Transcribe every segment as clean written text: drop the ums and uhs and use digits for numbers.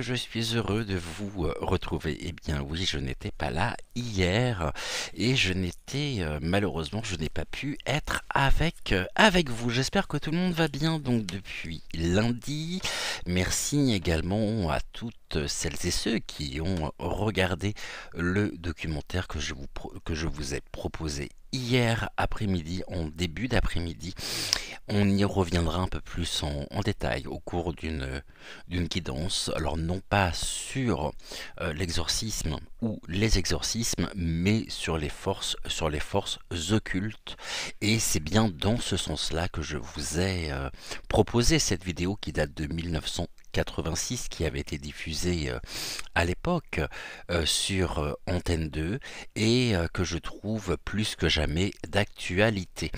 que je suis heureux de vous retrouver. Eh bien oui, je n'étais pas là hier et malheureusement, je n'ai pas pu être avec vous. J'espère que tout le monde va bien donc depuis lundi. Merci également à toutes celles et ceux qui ont regardé le documentaire que je vous ai proposé hier après-midi, en début d'après-midi. On y reviendra un peu plus en détail au cours d'une guidance. Alors non pas sur l'exorcisme ou les exorcismes, mais sur les forces occultes. Et c'est bien dans ce sens-là que je vous ai proposé cette vidéo qui date de 1986, qui avait été diffusée à l'époque sur Antenne 2 et que je trouve plus que jamais d'actualité.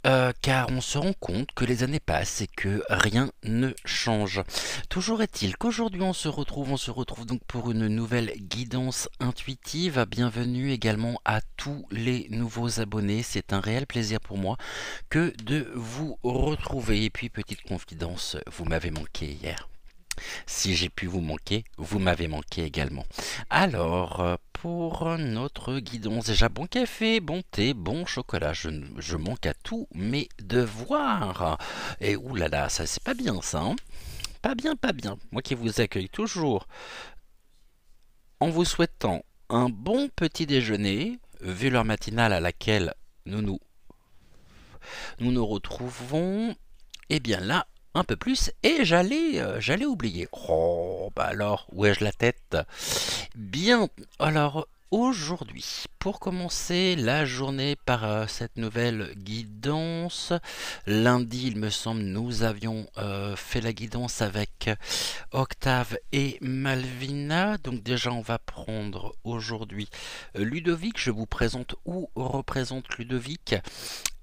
Car on se rend compte que les années passent et que rien ne change. Toujours est-il qu'aujourd'hui on se retrouve donc pour une nouvelle guidance intuitive. Bienvenue également à tous les nouveaux abonnés. C'est un réel plaisir pour moi que de vous retrouver. Et puis petite confidence, vous m'avez manqué hier. Si j'ai pu vous manquer, vous m'avez manqué également. Alors, pour notre guidance, déjà bon café, bon thé, bon chocolat. Je manque à tous mes devoirs. Et oulala, ça c'est pas bien ça, hein? Pas bien, pas bien. Moi qui vous accueille toujours en vous souhaitant un bon petit déjeuner, vu l'heure matinale à laquelle nous nous, nous nous retrouvons. Et bien là, un peu plus, et j'allais oublier. Oh, bah alors, où ai-je la tête? Bien, alors aujourd'hui, pour commencer la journée par cette nouvelle guidance, lundi, il me semble, nous avions fait la guidance avec Octave et Malvina. Donc déjà, on va prendre aujourd'hui Ludovic. Je vous présente où représente Ludovic.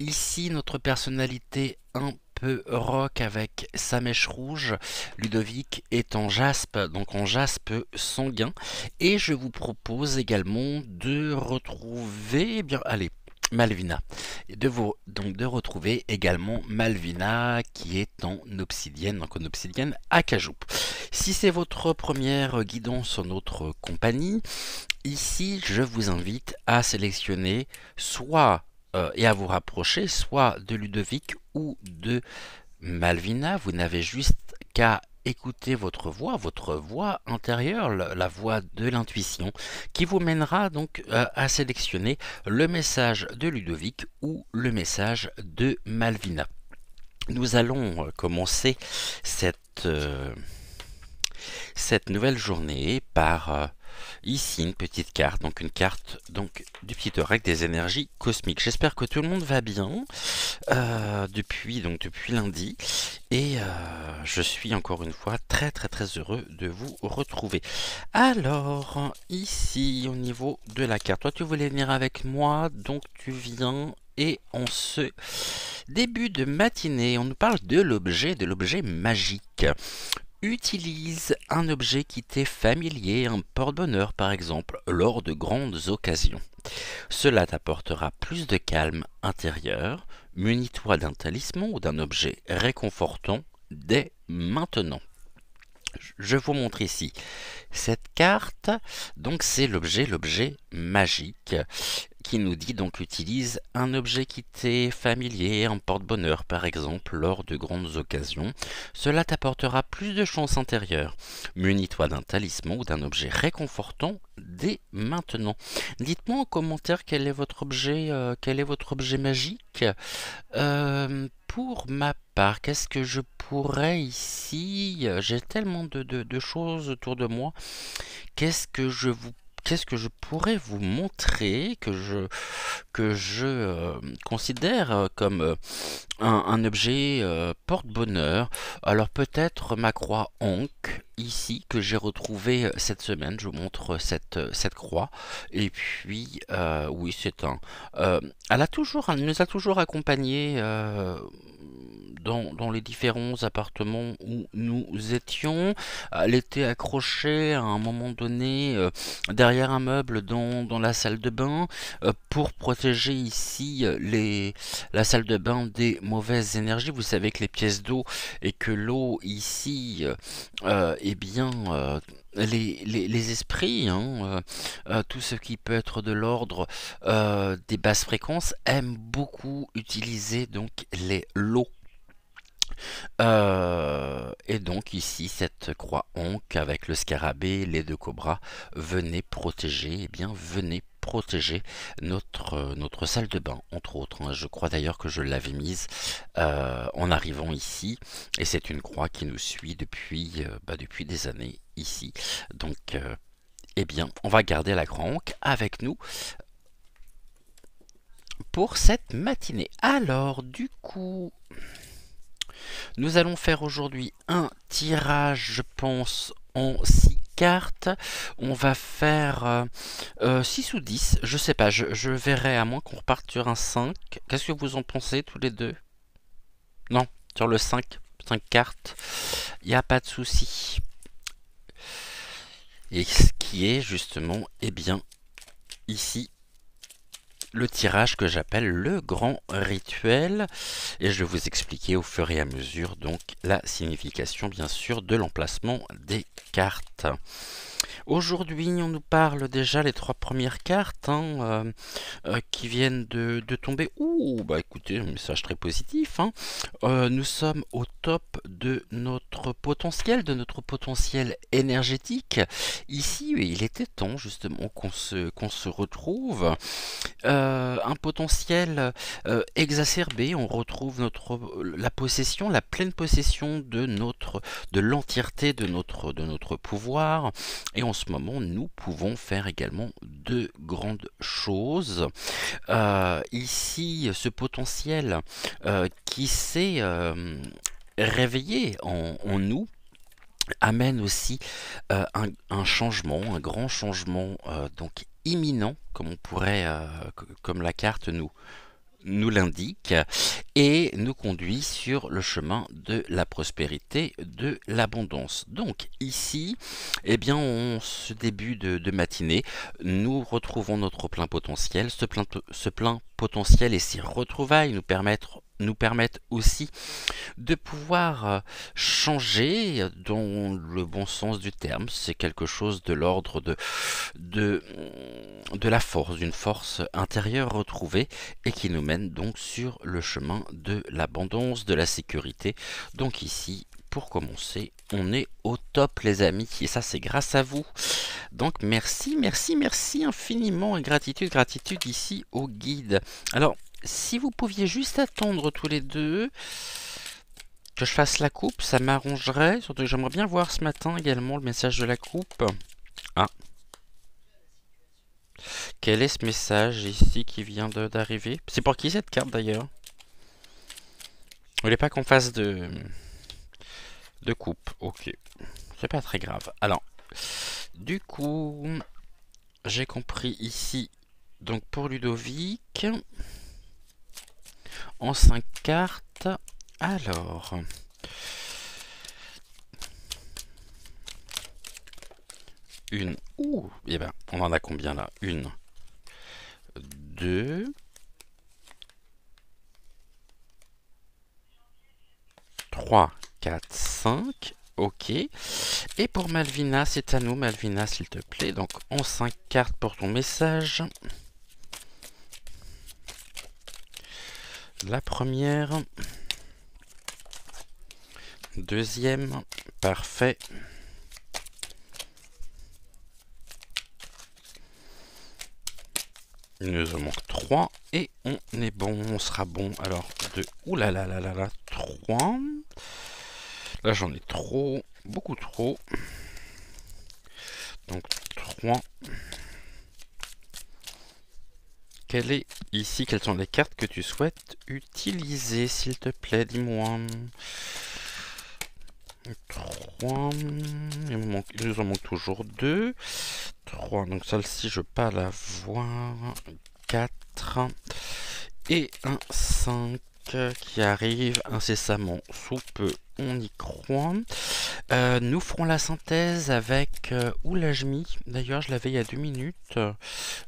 Ici, notre personnalité un peu rock avec sa mèche rouge. Ludovic est en jaspe, donc en jaspe sanguin. Et je vous propose également de retrouver, eh bien, allez, Malvina. Donc de retrouver également Malvina qui est en obsidienne, donc en obsidienne acajou. Si c'est votre première guidance en notre compagnie, ici je vous invite à sélectionner soit et à vous rapprocher soit de Ludovic ou de Malvina. Vous n'avez juste qu'à écouter votre voix intérieure, la voix de l'intuition, qui vous mènera donc à sélectionner le message de Ludovic ou le message de Malvina. Nous allons commencer cette nouvelle journée par ici une petite carte, donc une carte donc du petit oracle des énergies cosmiques. J'espère que tout le monde va bien depuis lundi et je suis encore une fois très heureux de vous retrouver. Alors ici au niveau de la carte, toi tu voulais venir avec moi, donc tu viens. Et en ce début de matinée, on nous parle de l'objet magique. Utilise un objet qui t'est familier, un porte-bonheur par exemple, lors de grandes occasions. Cela t'apportera plus de calme intérieur. Munis-toi d'un talisman ou d'un objet réconfortant dès maintenant. Je vous montre ici cette carte. Donc c'est l'objet magique qui nous dit donc utilise un objet qui t'est familier, un porte-bonheur par exemple, lors de grandes occasions. Cela t'apportera plus de chance intérieure. Munis-toi d'un talisman ou d'un objet réconfortant dès maintenant. Dites-moi en commentaire quel est votre objet magique. Pour ma part, qu'est-ce que je pourrais ici? J'ai tellement de choses autour de moi. Qu'est-ce que je pourrais vous montrer que je considère comme un objet porte-bonheur? Alors peut-être ma croix Ankh ici que j'ai retrouvée cette semaine. Je vous montre cette croix. Et puis oui, c'est un. Elle nous a toujours accompagnés dans les différents appartements où nous étions. Elle était accrochée à un moment donné derrière un meuble dans la salle de bain pour protéger ici la salle de bain des mauvaises énergies. Vous savez que les pièces d'eau et que l'eau ici, eh bien, les esprits, hein, tout ce qui peut être de l'ordre des basses fréquences, aiment beaucoup utiliser donc l'eau. Et donc ici, cette croix ankh avec le scarabée, les deux cobras, venait protéger, eh bien, venait protéger notre salle de bain, entre autres, hein. Je crois d'ailleurs que je l'avais mise en arrivant ici, et c'est une croix qui nous suit depuis des années ici. Donc, eh bien, on va garder la croix ankh avec nous pour cette matinée. Alors, du coup, nous allons faire aujourd'hui un tirage, je pense, en 6 cartes. On va faire 6 ou 10, je sais pas, je verrai à moins qu'on reparte sur un 5. Qu'est-ce que vous en pensez tous les deux? Non, sur le 5 cartes, il n'y a pas de souci. Et ce qui est justement, eh bien, ici, le tirage que j'appelle le grand rituel, et je vais vous expliquer au fur et à mesure donc la signification bien sûr de l'emplacement des cartes. Aujourd'hui, on nous parle déjà les 3 premières cartes hein, qui viennent de tomber. Ouh, bah écoutez, un message très positif. Hein. Nous sommes au top de notre potentiel énergétique. Ici, il était temps justement qu'on se retrouve. Un potentiel exacerbé, on retrouve la pleine possession de l'entièreté de notre pouvoir. Et en ce moment, nous pouvons faire également de grandes choses. Ici, ce potentiel qui s'est réveillé en nous amène aussi un changement, un grand changement donc imminent, comme on pourrait, comme la carte nous l'indique, et nous conduit sur le chemin de la prospérité, de l'abondance. Donc ici, eh bien, ce début de matinée, nous retrouvons notre plein potentiel. Ce plein potentiel et ses retrouvailles nous permettent aussi de pouvoir changer dans le bon sens du terme. C'est quelque chose de l'ordre de la force, d'une force intérieure retrouvée et qui nous mène donc sur le chemin de l'abondance, de la sécurité. Donc ici, pour commencer, on est au top les amis, et ça c'est grâce à vous. Donc merci infiniment, et gratitude ici au guide. Alors, si vous pouviez juste attendre tous les deux que je fasse la coupe, ça m'arrangerait. Surtout que j'aimerais bien voir ce matin également le message de la coupe. Ah. Quel est ce message ici qui vient d'arriver? C'est pour qui cette carte d'ailleurs? Vous voulez pas qu'on fasse de coupe? Ok. C'est pas très grave. Alors, du coup, j'ai compris ici, donc pour Ludovic, en 5 cartes. Alors, une. Ouh, eh ben, on en a combien là? Une, 2, 3, 4, 5. Ok. Et pour Malvina, c'est à nous, Malvina, s'il te plaît. Donc, en 5 cartes pour ton message. La première. Deuxième. Parfait. Il nous en manque 3 et on est bon, on sera bon. Alors, 2, oulala, 3. Là, j'en ai trop, beaucoup trop. Donc, 3. Quelles sont les cartes que tu souhaites utiliser, s'il te plaît, dis-moi. 3. Il nous en manque toujours 2. 3. Donc celle-ci, je ne veux pas la voir. 4. Et un 5. qui arrive incessamment sous peu, on y croit. Nous ferons la synthèse avec... où l'ai-je mis? D'ailleurs, je l'avais il y a 2 minutes.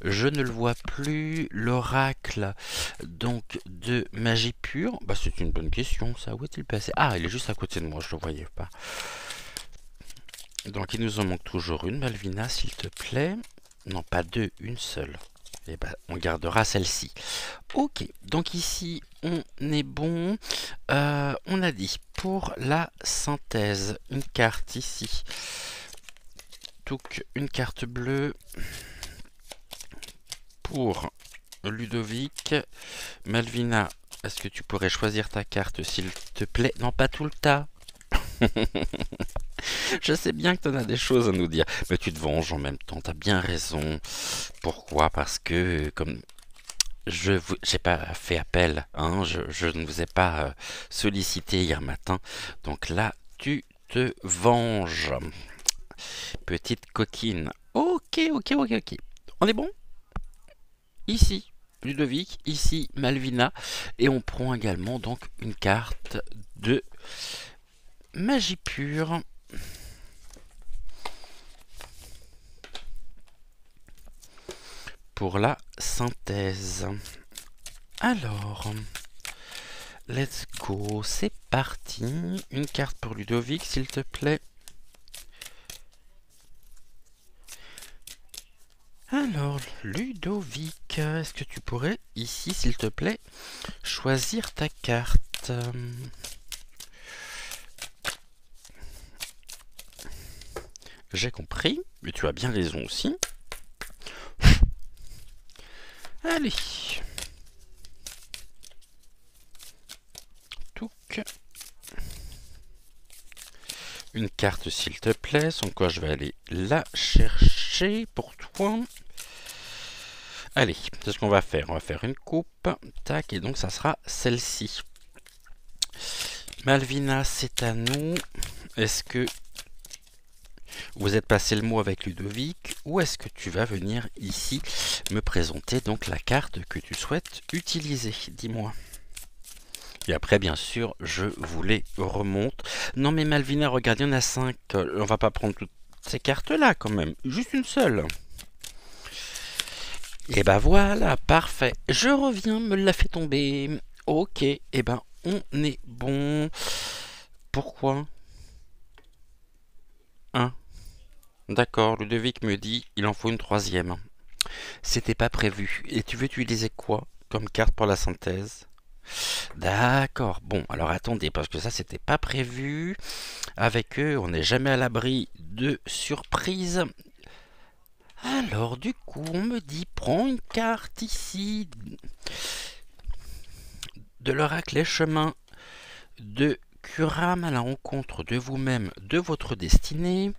Je ne le vois plus. L'oracle donc de magie pure. Bah, c'est une bonne question, ça. Où est-il passé? Ah, il est juste à côté de moi, je ne le voyais pas. Donc, il nous en manque toujours une. Malvina, s'il te plaît. Non, pas deux, une seule. Et ben, on gardera celle-ci. Ok, donc ici, on est bon. On a dit, pour la synthèse, une carte ici. Donc, une carte bleue pour Ludovic. Malvina, est-ce que tu pourrais choisir ta carte, s'il te plaît? Non, pas tout le tas. Je sais bien que tu en as des choses à nous dire, mais tu te venges en même temps, tu as bien raison. Pourquoi? Parce que, comme je n'ai pas fait appel, hein, je ne vous ai pas sollicité hier matin, donc là, tu te venges. Petite coquine. Ok, ok, ok, ok. On est bon? Ici, Ludovic, ici, Malvina, et on prend également donc une carte de magie pure. Pour la synthèse. Alors, let's go, c'est parti. Une carte pour Ludovic, s'il te plaît. Alors, Ludovic, est-ce que tu pourrais, ici, s'il te plaît, choisir ta carte? J'ai compris, mais tu as bien raison aussi. Allez. Touc. Une carte, s'il te plaît, sans quoi je vais aller la chercher pour toi. Allez, c'est ce qu'on va faire. On va faire une coupe. Tac, et donc ça sera celle-ci. Malvina, c'est à nous. Est-ce que vous êtes passé le mot avec Ludovic, ou est-ce que tu vas venir ici me présenter donc la carte que tu souhaites utiliser? Dis-moi. Et après, bien sûr, je vous les remonte. Non mais Malvina, regarde, il y en a 5. On va pas prendre toutes ces cartes-là quand même. Juste une seule. Et ben voilà, parfait. Je reviens, me l'a fait tomber. Ok, et ben on est bon. Pourquoi? D'accord, Ludovic me dit il en faut une troisième. C'était pas prévu. Et tu veux utiliser quoi comme carte pour la synthèse? D'accord, bon, alors attendez, parce que ça c'était pas prévu. Avec eux, on n'est jamais à l'abri de surprises. Alors du coup, on me dit, prends une carte ici de l'oracle Les Chemins de Kuram à la rencontre de vous-même, de votre destinée.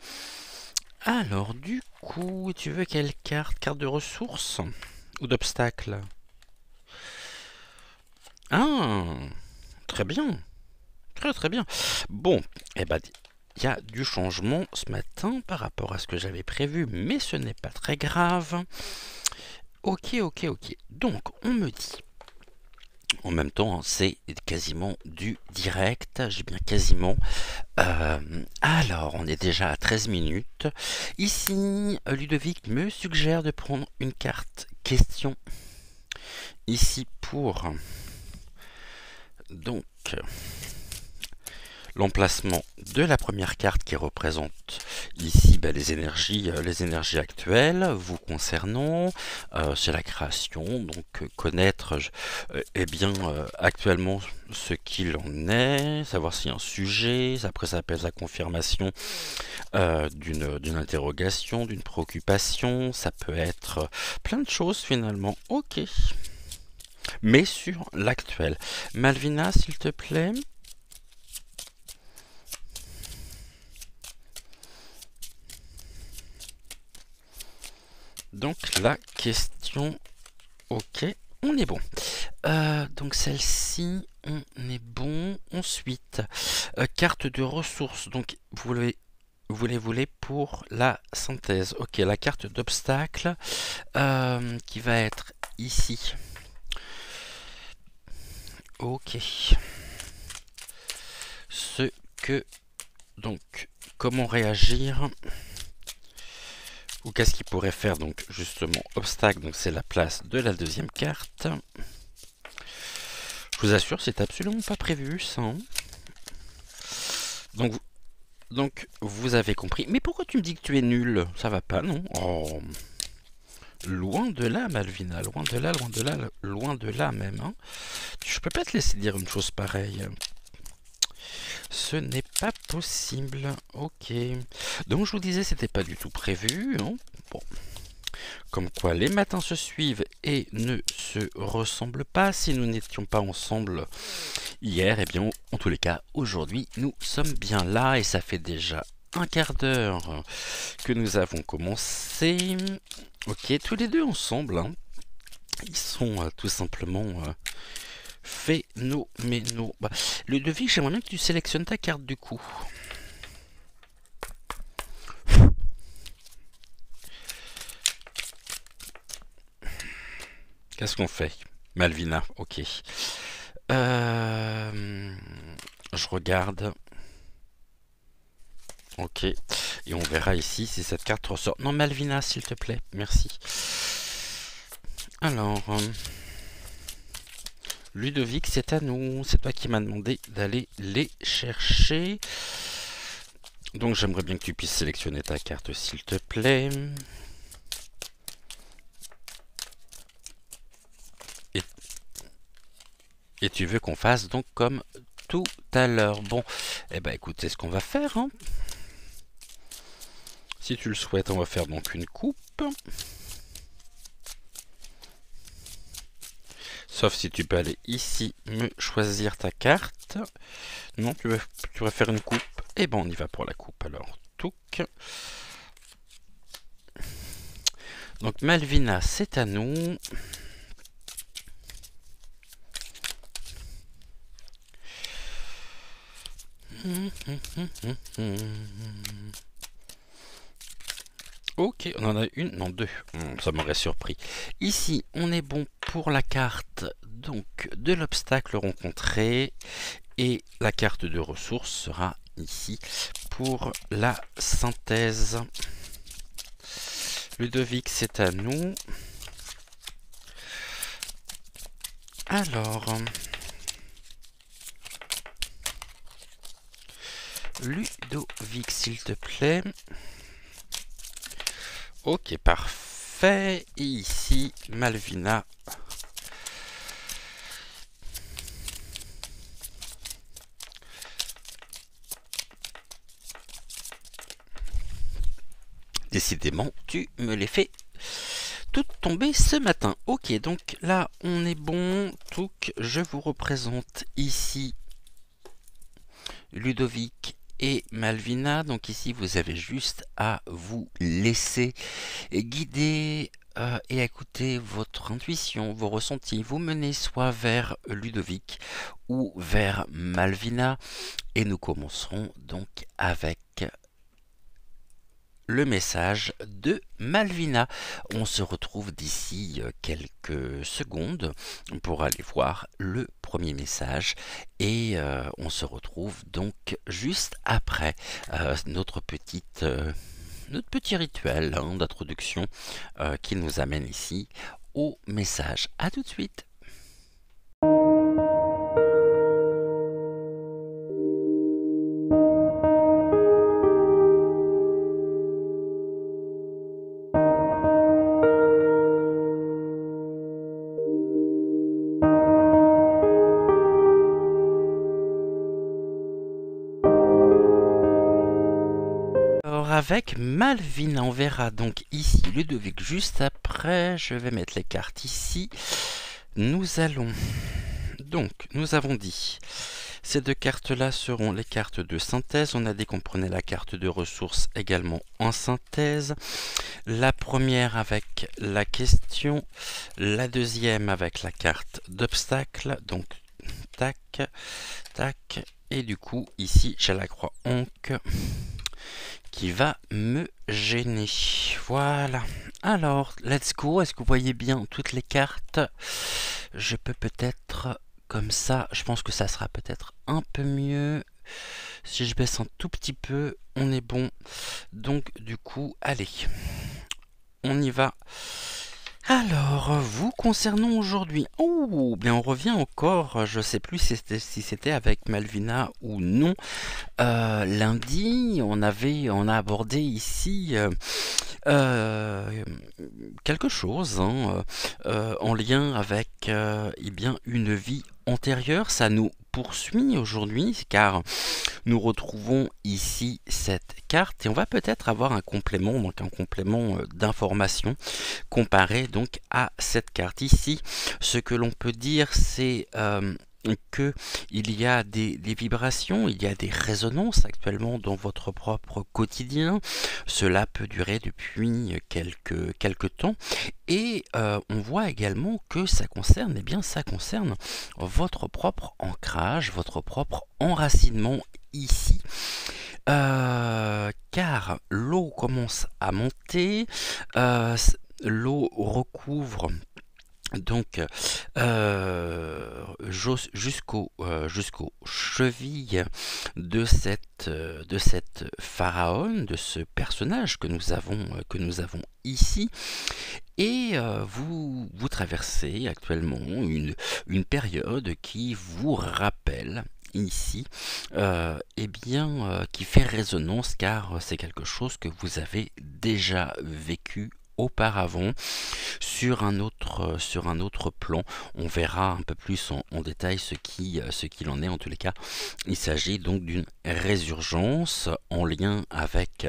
Alors, du coup, tu veux quelle carte? Carte de ressources ou d'obstacles? Ah, très bien. Très très bien. Bon, eh ben, il y a du changement ce matin par rapport à ce que j'avais prévu, mais ce n'est pas très grave. Ok, ok, ok. Donc, on me dit... En même temps, c'est quasiment du direct, j'ai bien quasiment. Alors, on est déjà à 13 minutes. Ici, Ludovic me suggère de prendre une carte question. Ici pour... Donc... l'emplacement de la première carte qui représente ici les énergies actuelles vous concernant, c'est la création, donc connaître actuellement ce qu'il en est, savoir s'il y a un sujet, après ça peut être la confirmation d'une interrogation, d'une préoccupation, ça peut être plein de choses finalement, ok, mais sur l'actuel. Malvina, s'il te plaît. Donc la question, ok, on est bon. Donc celle-ci, on est bon. Ensuite, carte de ressources. Donc vous voulez pour la synthèse. Ok, la carte d'obstacle qui va être ici. Ok. Ce que... Donc, comment réagir? Ou qu'est-ce qu'il pourrait faire? Donc, justement, obstacle, donc c'est la place de la deuxième carte. Je vous assure, c'est absolument pas prévu, ça. Hein. Donc, vous avez compris. Mais pourquoi tu me dis que tu es nul? Ça va pas, non? Oh, loin de là, Malvina. Loin de là, loin de là, loin de là même. Hein. Je peux pas te laisser dire une chose pareille. Ce n'est pas possible. Ok. Donc, je vous disais, c'était pas du tout prévu. Hein. Bon. Comme quoi les matins se suivent et ne se ressemblent pas. Si nous n'étions pas ensemble hier, eh bien en tous les cas aujourd'hui nous sommes bien là et ça fait déjà un quart d'heure que nous avons commencé. Ok, tous les deux ensemble, hein. Ils sont tout simplement phénoménaux. Bah, le devis, j'aimerais bien que tu sélectionnes ta carte du coup. Qu'est-ce qu'on fait? Malvina, ok. Je regarde. Ok. Et on verra ici si cette carte ressort. Non, Malvina, s'il te plaît. Merci. Alors. Ludovic, c'est à nous. C'est toi qui m'as demandé d'aller les chercher. Donc j'aimerais bien que tu puisses sélectionner ta carte, s'il te plaît. Et tu veux qu'on fasse donc comme tout à l'heure. Bon, eh ben écoute, c'est ce qu'on va faire. Hein. Si tu le souhaites, on va faire donc une coupe. Sauf si tu peux aller ici, me choisir ta carte. Non, tu veux faire une coupe. Eh ben on y va pour la coupe alors. Touc. Donc Malvina, c'est à nous. Ok, on en a une, non deux, ça m'aurait surpris. Ici, on est bon pour la carte donc de l'obstacle rencontré et la carte de ressources sera ici pour la synthèse. Ludovic, c'est à nous. Alors... Ludovic, s'il te plaît. Ok, parfait. Et ici, Malvina. Décidément, tu me les fais toutes tomber ce matin. Ok, donc là, on est bon. Touc, je vous représente ici Ludovic et Malvina. Donc ici, vous avez juste à vous laisser guider et écouter votre intuition, vos ressentis. Vous menez soit vers Ludovic ou vers Malvina. Et nous commencerons donc avec le message de Malvina. On se retrouve d'ici quelques secondes pour aller voir le premier message et on se retrouve donc juste après notre petit rituel d'introduction qui nous amène ici au message. À tout de suite. Avec Malvina, on verra donc ici Ludovic juste après. Je vais mettre les cartes ici. Nous allons donc, nous avons dit, ces deux cartes-là seront les cartes de synthèse. On a dit qu'on prenait la carte de ressources également en synthèse. La première avec la question, la deuxième avec la carte d'obstacle. Donc, tac, tac. Et du coup, ici, j'ai la croix Ankh qui va me gêner. Voilà. Alors, let's go. Est-ce que vous voyez bien toutes les cartes? Je peux peut-être comme ça, je pense que ça sera peut-être un peu mieux. Si je baisse un tout petit peu, on est bon. Donc du coup, allez, on y va. Alors, vous concernant aujourd'hui, oh, bien on revient encore, je sais plus si c'était avec Malvina ou non. Lundi, on a abordé ici euh, quelque chose hein, en lien avec eh bien une vie antérieure. Ça nous poursuit aujourd'hui car nous retrouvons ici cette carte et on va peut-être avoir un complément, donc un complément d'information comparé donc à cette carte ici. Ce que l'on peut dire, c'est que il y a des vibrations, il y a des résonances actuellement dans votre propre quotidien. Cela peut durer depuis quelques temps et on voit également que ça concerne, eh bien ça concerne votre propre ancrage, votre propre enracinement ici. Car l'eau commence à monter, l'eau recouvre donc jusqu'aux chevilles de cette pharaon, de ce personnage que nous avons ici, et vous traversez actuellement une période qui vous rappelle ici, eh bien, qui fait résonance car c'est quelque chose que vous avez déjà vécu auparavant sur un autre plan. On verra un peu plus en détail ce qu'il en est. En tous les cas, il s'agit donc d'une résurgence en lien avec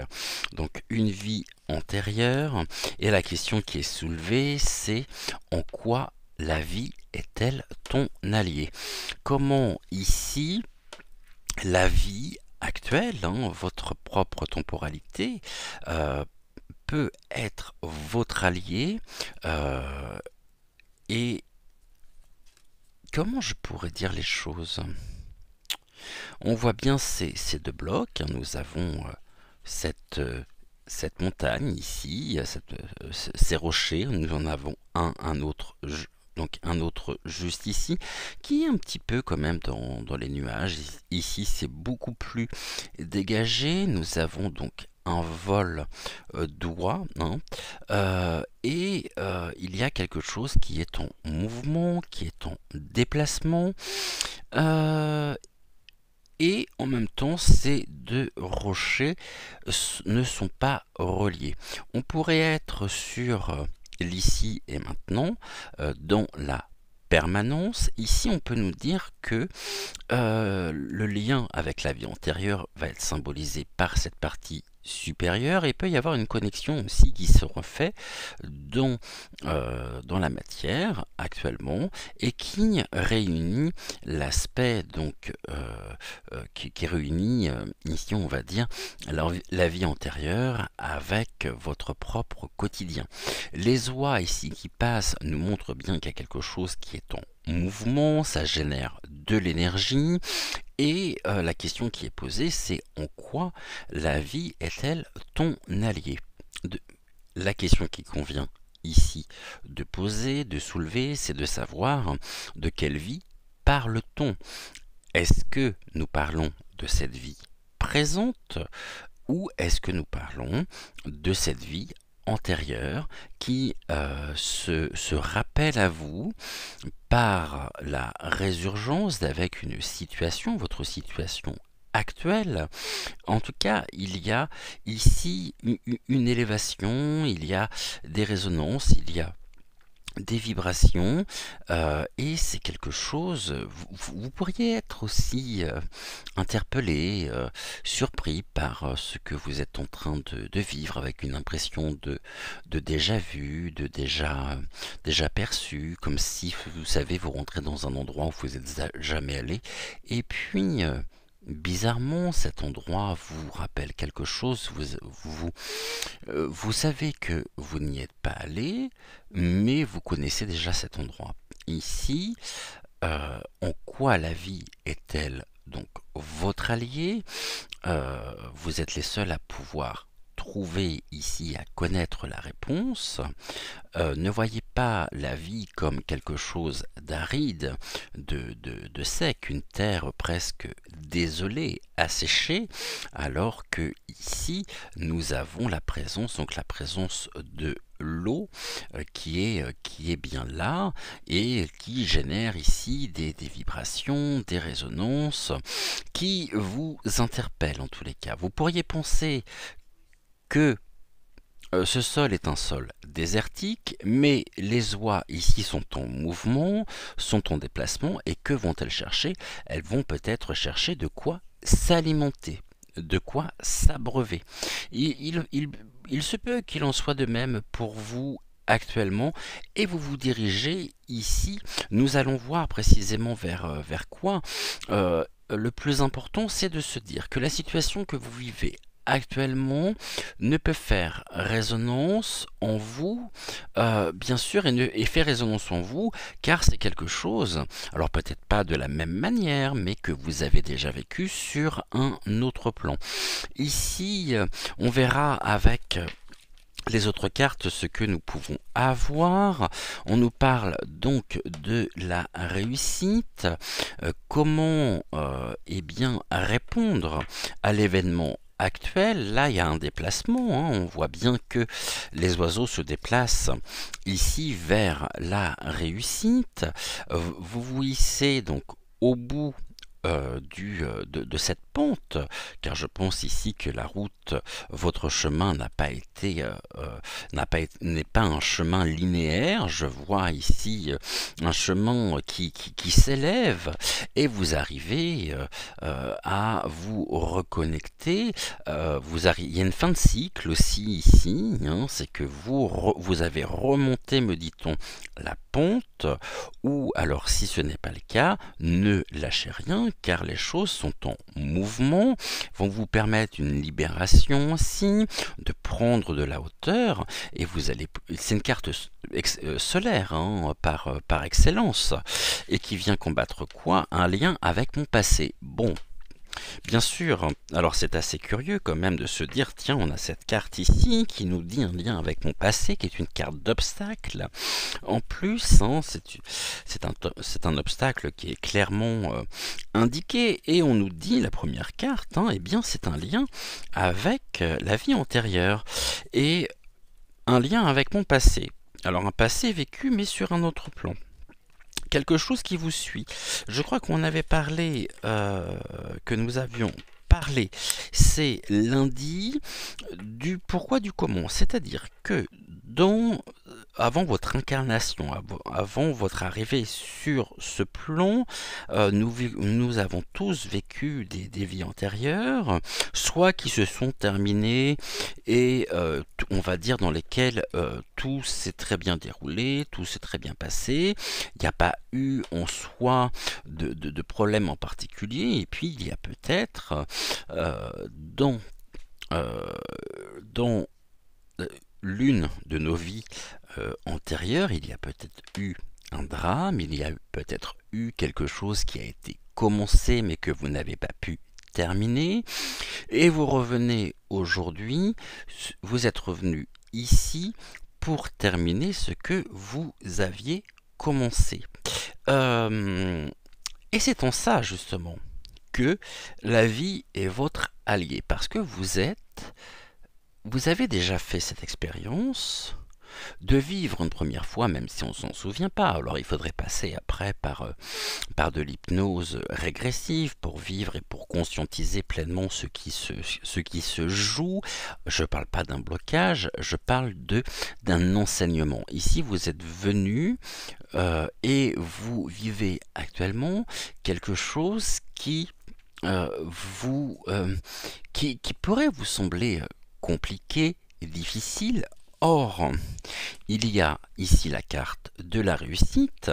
donc une vie antérieure. Et la question qui est soulevée, c'est en quoi la vie est-elle ton allié? Comment ici la vie actuelle, hein, votre propre temporalité, peut être votre allié et comment je pourrais dire les choses? On voit bien ces deux blocs, hein, nous avons cette montagne ici, ces rochers, nous en avons un autre, donc un autre juste ici, qui est un petit peu quand même dans les nuages. Ici c'est beaucoup plus dégagé, nous avons donc un vol droit, hein, et il y a quelque chose qui est en mouvement, qui est en déplacement, euh, et en même temps ces deux rochers ne sont pas reliés. On pourrait être sur l'ici et maintenant, dans la permanence. Ici on peut nous dire que le lien avec la vie antérieure va être symbolisé par cette partie supérieure et il peut y avoir une connexion aussi qui se refait dans la matière actuellement et qui réunit l'aspect donc qui réunit ici on va dire la vie antérieure avec votre propre quotidien. Les oies ici qui passent nous montrent bien qu'il y a quelque chose qui est en mouvement, ça génère de l'énergie et la question qui est posée c'est en quoi la vie est-elle ton allié? La question qui convient ici de poser, de soulever, c'est de savoir de quelle vie parle-t-on? Est-ce que nous parlons de cette vie présente ou est-ce que nous parlons de cette vie antérieure qui se rappelle à vous par la résurgence avec une situation, votre situation actuelle? En tout cas, il y a ici une élévation, il y a des résonances, il y a des vibrations et c'est quelque chose, vous pourriez être aussi interpellé, surpris par ce que vous êtes en train de vivre avec une impression de déjà vu, de déjà perçu, comme si vous savez vous rentrez dans un endroit où vous n'êtes jamais allé et puis bizarrement, cet endroit vous rappelle quelque chose, vous savez que vous n'y êtes pas allé, mais vous connaissez déjà cet endroit. Ici, en quoi la vie est-elle donc votre allié? Vous êtes les seuls à pouvoir trouvez ici à connaître la réponse. Ne voyez pas la vie comme quelque chose d'aride, de sec, une terre presque désolée, asséchée, alors que ici nous avons la présence, donc la présence de l'eau qui est bien là et qui génère ici des vibrations, des résonances qui vous interpellent en tous les cas. Vous pourriez penser que ce sol est un sol désertique, mais les oies ici sont en mouvement, sont en déplacement, et que vont-elles chercher? Elles vont peut-être chercher de quoi s'alimenter, de quoi s'abreuver. Il se peut qu'il en soit de même pour vous actuellement, et vous vous dirigez ici. Nous allons voir précisément vers quoi. Le plus important, c'est de se dire que la situation que vous vivez actuellement ne peut faire résonance en vous, bien sûr, et fait résonance en vous, car c'est quelque chose, alors peut-être pas de la même manière, mais que vous avez déjà vécu sur un autre plan. Ici, on verra avec les autres cartes ce que nous pouvons avoir. On nous parle donc de la réussite, comment eh bien répondre à l'événement actuel. Là il y a un déplacement, hein. On voit bien que les oiseaux se déplacent ici vers la réussite. Vous vous hissez donc au bout de cette pente, car je pense ici que la route, votre chemin n'a pas été, n'est pas un chemin linéaire. Je vois ici un chemin qui s'élève, et vous arrivez à vous reconnecter. Il y a une fin de cycle aussi ici, hein, c'est que vous avez remonté, me dit-on, la pente, ou alors si ce n'est pas le cas, ne lâchez rien, car les choses sont en mouvement, vont vous permettre une libération aussi, de prendre de la hauteur, et vous allez, c'est une carte solaire, hein, par excellence, et qui vient combattre quoi? Un lien avec mon passé. Bon, bien sûr, alors c'est assez curieux quand même de se dire, tiens, on a cette carte ici qui nous dit un lien avec mon passé, qui est une carte d'obstacle. En plus, hein, c'est un obstacle qui est clairement indiqué, et on nous dit, la première carte, hein, eh bien c'est un lien avec la vie antérieure, et un lien avec mon passé. Alors un passé vécu, mais sur un autre plan. Quelque chose qui vous suit. Je crois qu'on avait parlé, que nous avions parlé, c'est lundi, du pourquoi du comment. C'est-à-dire que avant votre incarnation, avant votre arrivée sur ce plan, nous avons tous vécu des vies antérieures, soit qui se sont terminées, et on va dire dans lesquelles tout s'est très bien déroulé, tout s'est très bien passé, il n'y a pas eu en soi de problème en particulier, et puis il y a peut-être dans l'une de nos vies antérieures, il y a peut-être eu un drame, il y a peut-être eu quelque chose qui a été commencé mais que vous n'avez pas pu terminer, et vous revenez aujourd'hui, vous êtes revenu ici pour terminer ce que vous aviez commencé. Et c'est en ça justement que la vie est votre allié, parce que vous avez déjà fait cette expérience de vivre une première fois, même si on ne s'en souvient pas. Alors il faudrait passer après par de l'hypnose régressive pour vivre et pour conscientiser pleinement ce qui se joue. Je ne parle pas d'un blocage, je parle d'un enseignement. Ici vous êtes venu et vous vivez actuellement quelque chose qui pourrait vous sembler compliqué et difficile. Or, il y a ici la carte de la réussite,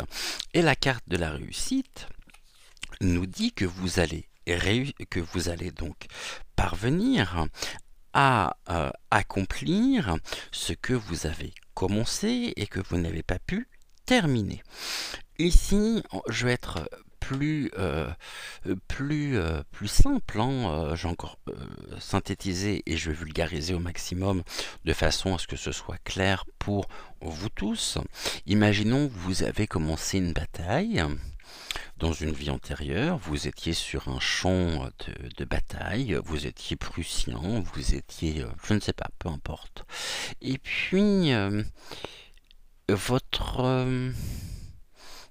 et la carte de la réussite nous dit que vous allez donc parvenir à accomplir ce que vous avez commencé et que vous n'avez pas pu terminer. Ici, je vais être plus simple, hein. J'ai encore synthétisé et je vais vulgariser au maximum de façon à ce que ce soit clair pour vous tous. Imaginons que vous avez commencé une bataille. Dans une vie antérieure, vous étiez sur un champ de bataille, vous étiez prussien, vous étiez, je ne sais pas, peu importe. Et puis, votre,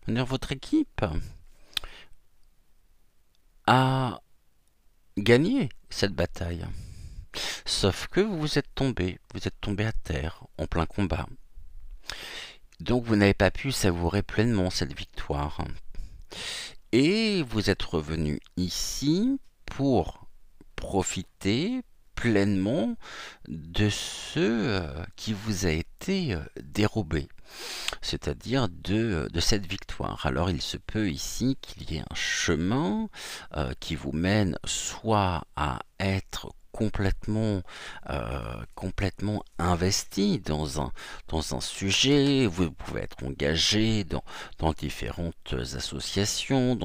votre équipe a gagné cette bataille. Sauf que vous êtes tombé à terre en plein combat. Donc vous n'avez pas pu savourer pleinement cette victoire. Et vous êtes revenu ici pour profiter pleinement de ce qui vous a été dérobé, c'est-à-dire de cette victoire. Alors il se peut ici qu'il y ait un chemin qui vous mène soit à être complètement investi dans un sujet, vous pouvez être engagé dans différentes associations,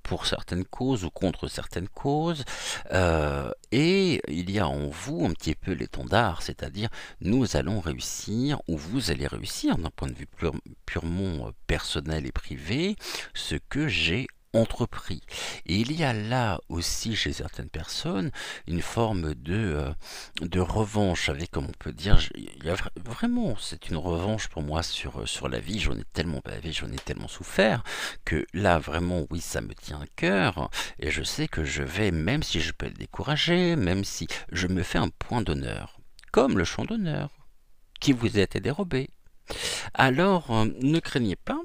pour certaines causes ou contre certaines causes, et il y a en vous un petit peu l'étendard, c'est-à-dire nous allons réussir, ou vous allez réussir d'un point de vue purement personnel et privé, ce que j'ai entrepris. Et il y a là aussi chez certaines personnes une forme de revanche, avec, comme on peut dire, il y a vraiment, c'est une revanche pour moi sur la vie. J'en ai tellement bavé, j'en ai tellement souffert, que là vraiment, oui, ça me tient à cœur, et je sais que je vais, même si je peux être découragé, même si je me fais un point d'honneur, comme le champ d'honneur qui vous a été dérobé. Alors, ne craignez pas,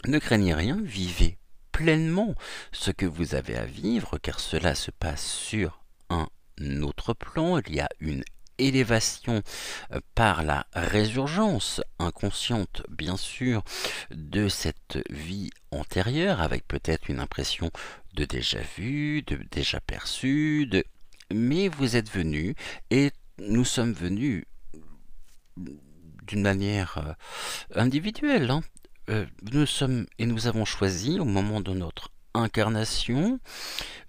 ne craignez rien, vivez pleinement ce que vous avez à vivre, car cela se passe sur un autre plan. Il y a une élévation par la résurgence inconsciente, bien sûr, de cette vie antérieure, avec peut-être une impression de déjà vu, de déjà perçu, mais vous êtes venu, et nous sommes venus d'une manière individuelle, hein. Nous avons choisi au moment de notre incarnation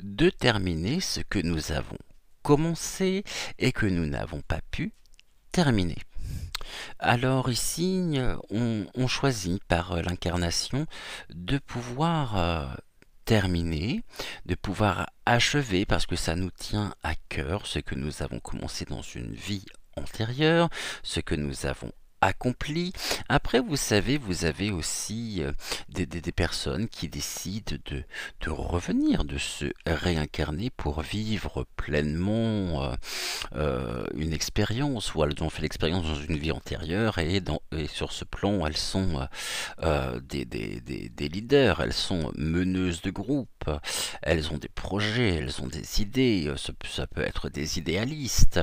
de terminer ce que nous avons commencé et que nous n'avons pas pu terminer. Alors ici, on choisit par l'incarnation de pouvoir terminer, de pouvoir achever, parce que ça nous tient à cœur, ce que nous avons commencé dans une vie antérieure, ce que nous avons accompli. Après, vous savez, vous avez aussi des personnes qui décident de revenir, de se réincarner pour vivre pleinement une expérience, ou elles ont fait l'expérience dans une vie antérieure, et sur ce plan, elles sont des leaders, elles sont meneuses de groupe, elles ont des projets, elles ont des idées, ça peut être des idéalistes,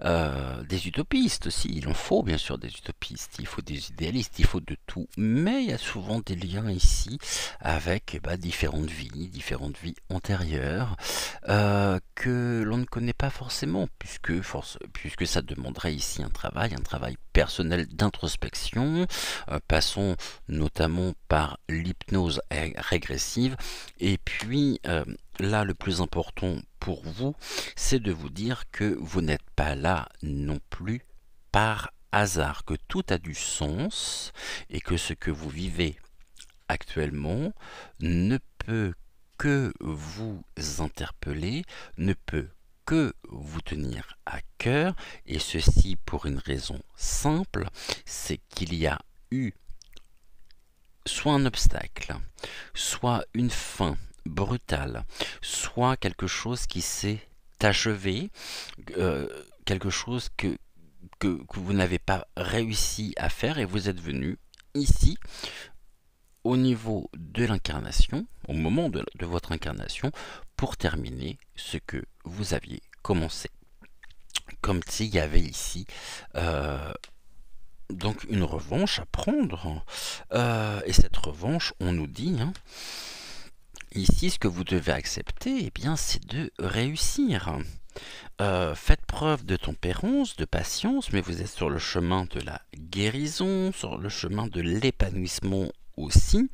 des utopistes aussi, il en faut bien sûr des utopistes, il faut des idéalistes, il faut de tout, mais il y a souvent des liens ici avec différentes vies antérieures que l'on ne connaît pas forcément, puisque ça demanderait ici un travail personnel d'introspection. Passons notamment par l'hypnose régressive, et puis là, le plus important pour vous, c'est de vous dire que vous n'êtes pas là non plus par hasard, que tout a du sens, et que ce que vous vivez actuellement ne peut que vous interpeller, ne peut que vous tenir à cœur, et ceci pour une raison simple, c'est qu'il y a eu soit un obstacle, soit une fin brutale, soit quelque chose qui s'est achevé, quelque chose que vous n'avez pas réussi à faire, et vous êtes venu ici au niveau de l'incarnation, au moment de votre incarnation, pour terminer ce que vous aviez commencé. Comme s'il y avait ici donc une revanche à prendre, et cette revanche, on nous dit, hein, ici, ce que vous devez accepter, eh bien, c'est de réussir. Faites preuve de tempérance, de patience, mais vous êtes sur le chemin de la guérison, sur le chemin de l'épanouissement aussi,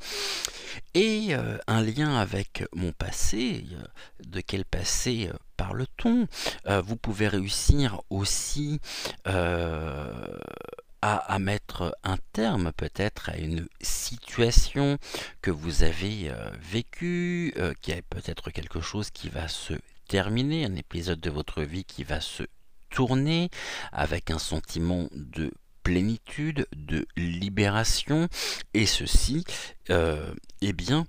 et un lien avec mon passé. De quel passé parle-t-on? Vous pouvez réussir aussi à mettre un terme peut-être à une situation que vous avez vécue, qui est peut-être quelque chose qui va se terminer, un épisode de votre vie qui va se tourner avec un sentiment de plénitude, de libération, et ceci eh bien,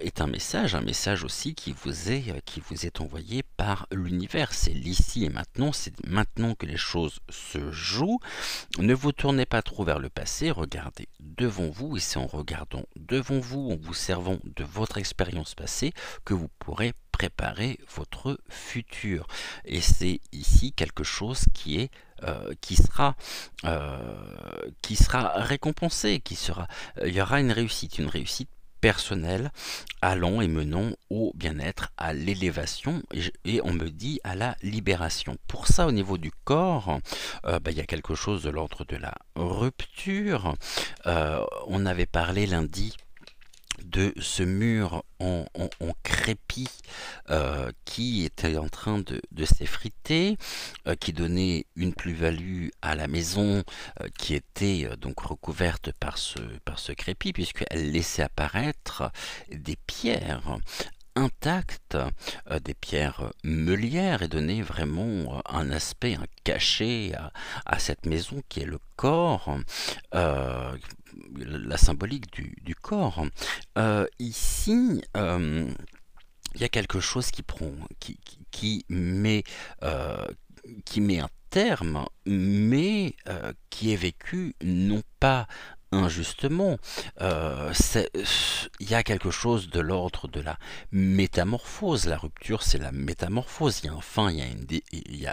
est un message aussi qui vous est envoyé par l'univers. C'est l'ici et maintenant, c'est maintenant que les choses se jouent. Ne vous tournez pas trop vers le passé, regardez devant vous, et c'est en regardant devant vous, en vous servant de votre expérience passée, que vous pourrez préparer votre futur. Et c'est ici quelque chose qui sera récompensé, il y aura une réussite personnelle allant et menant au bien-être, à l'élévation, et on me dit à la libération. Pour ça, au niveau du corps, il y a quelque chose de l'ordre de la rupture. On avait parlé lundi de ce mur en crépi qui était en train de s'effriter, qui donnait une plus-value à la maison qui était donc recouverte par ce crépi, puisqu'elle laissait apparaître des pierres intactes, des pierres meulières, et donnait vraiment un aspect, un cachet à cette maison qui est le corps, la symbolique du corps. Ici, il y a quelque chose euh, qui met un terme, mais qui est vécu non pas injustement. Il y a quelque chose de l'ordre de la métamorphose. La rupture, c'est la métamorphose. Il y a un fin,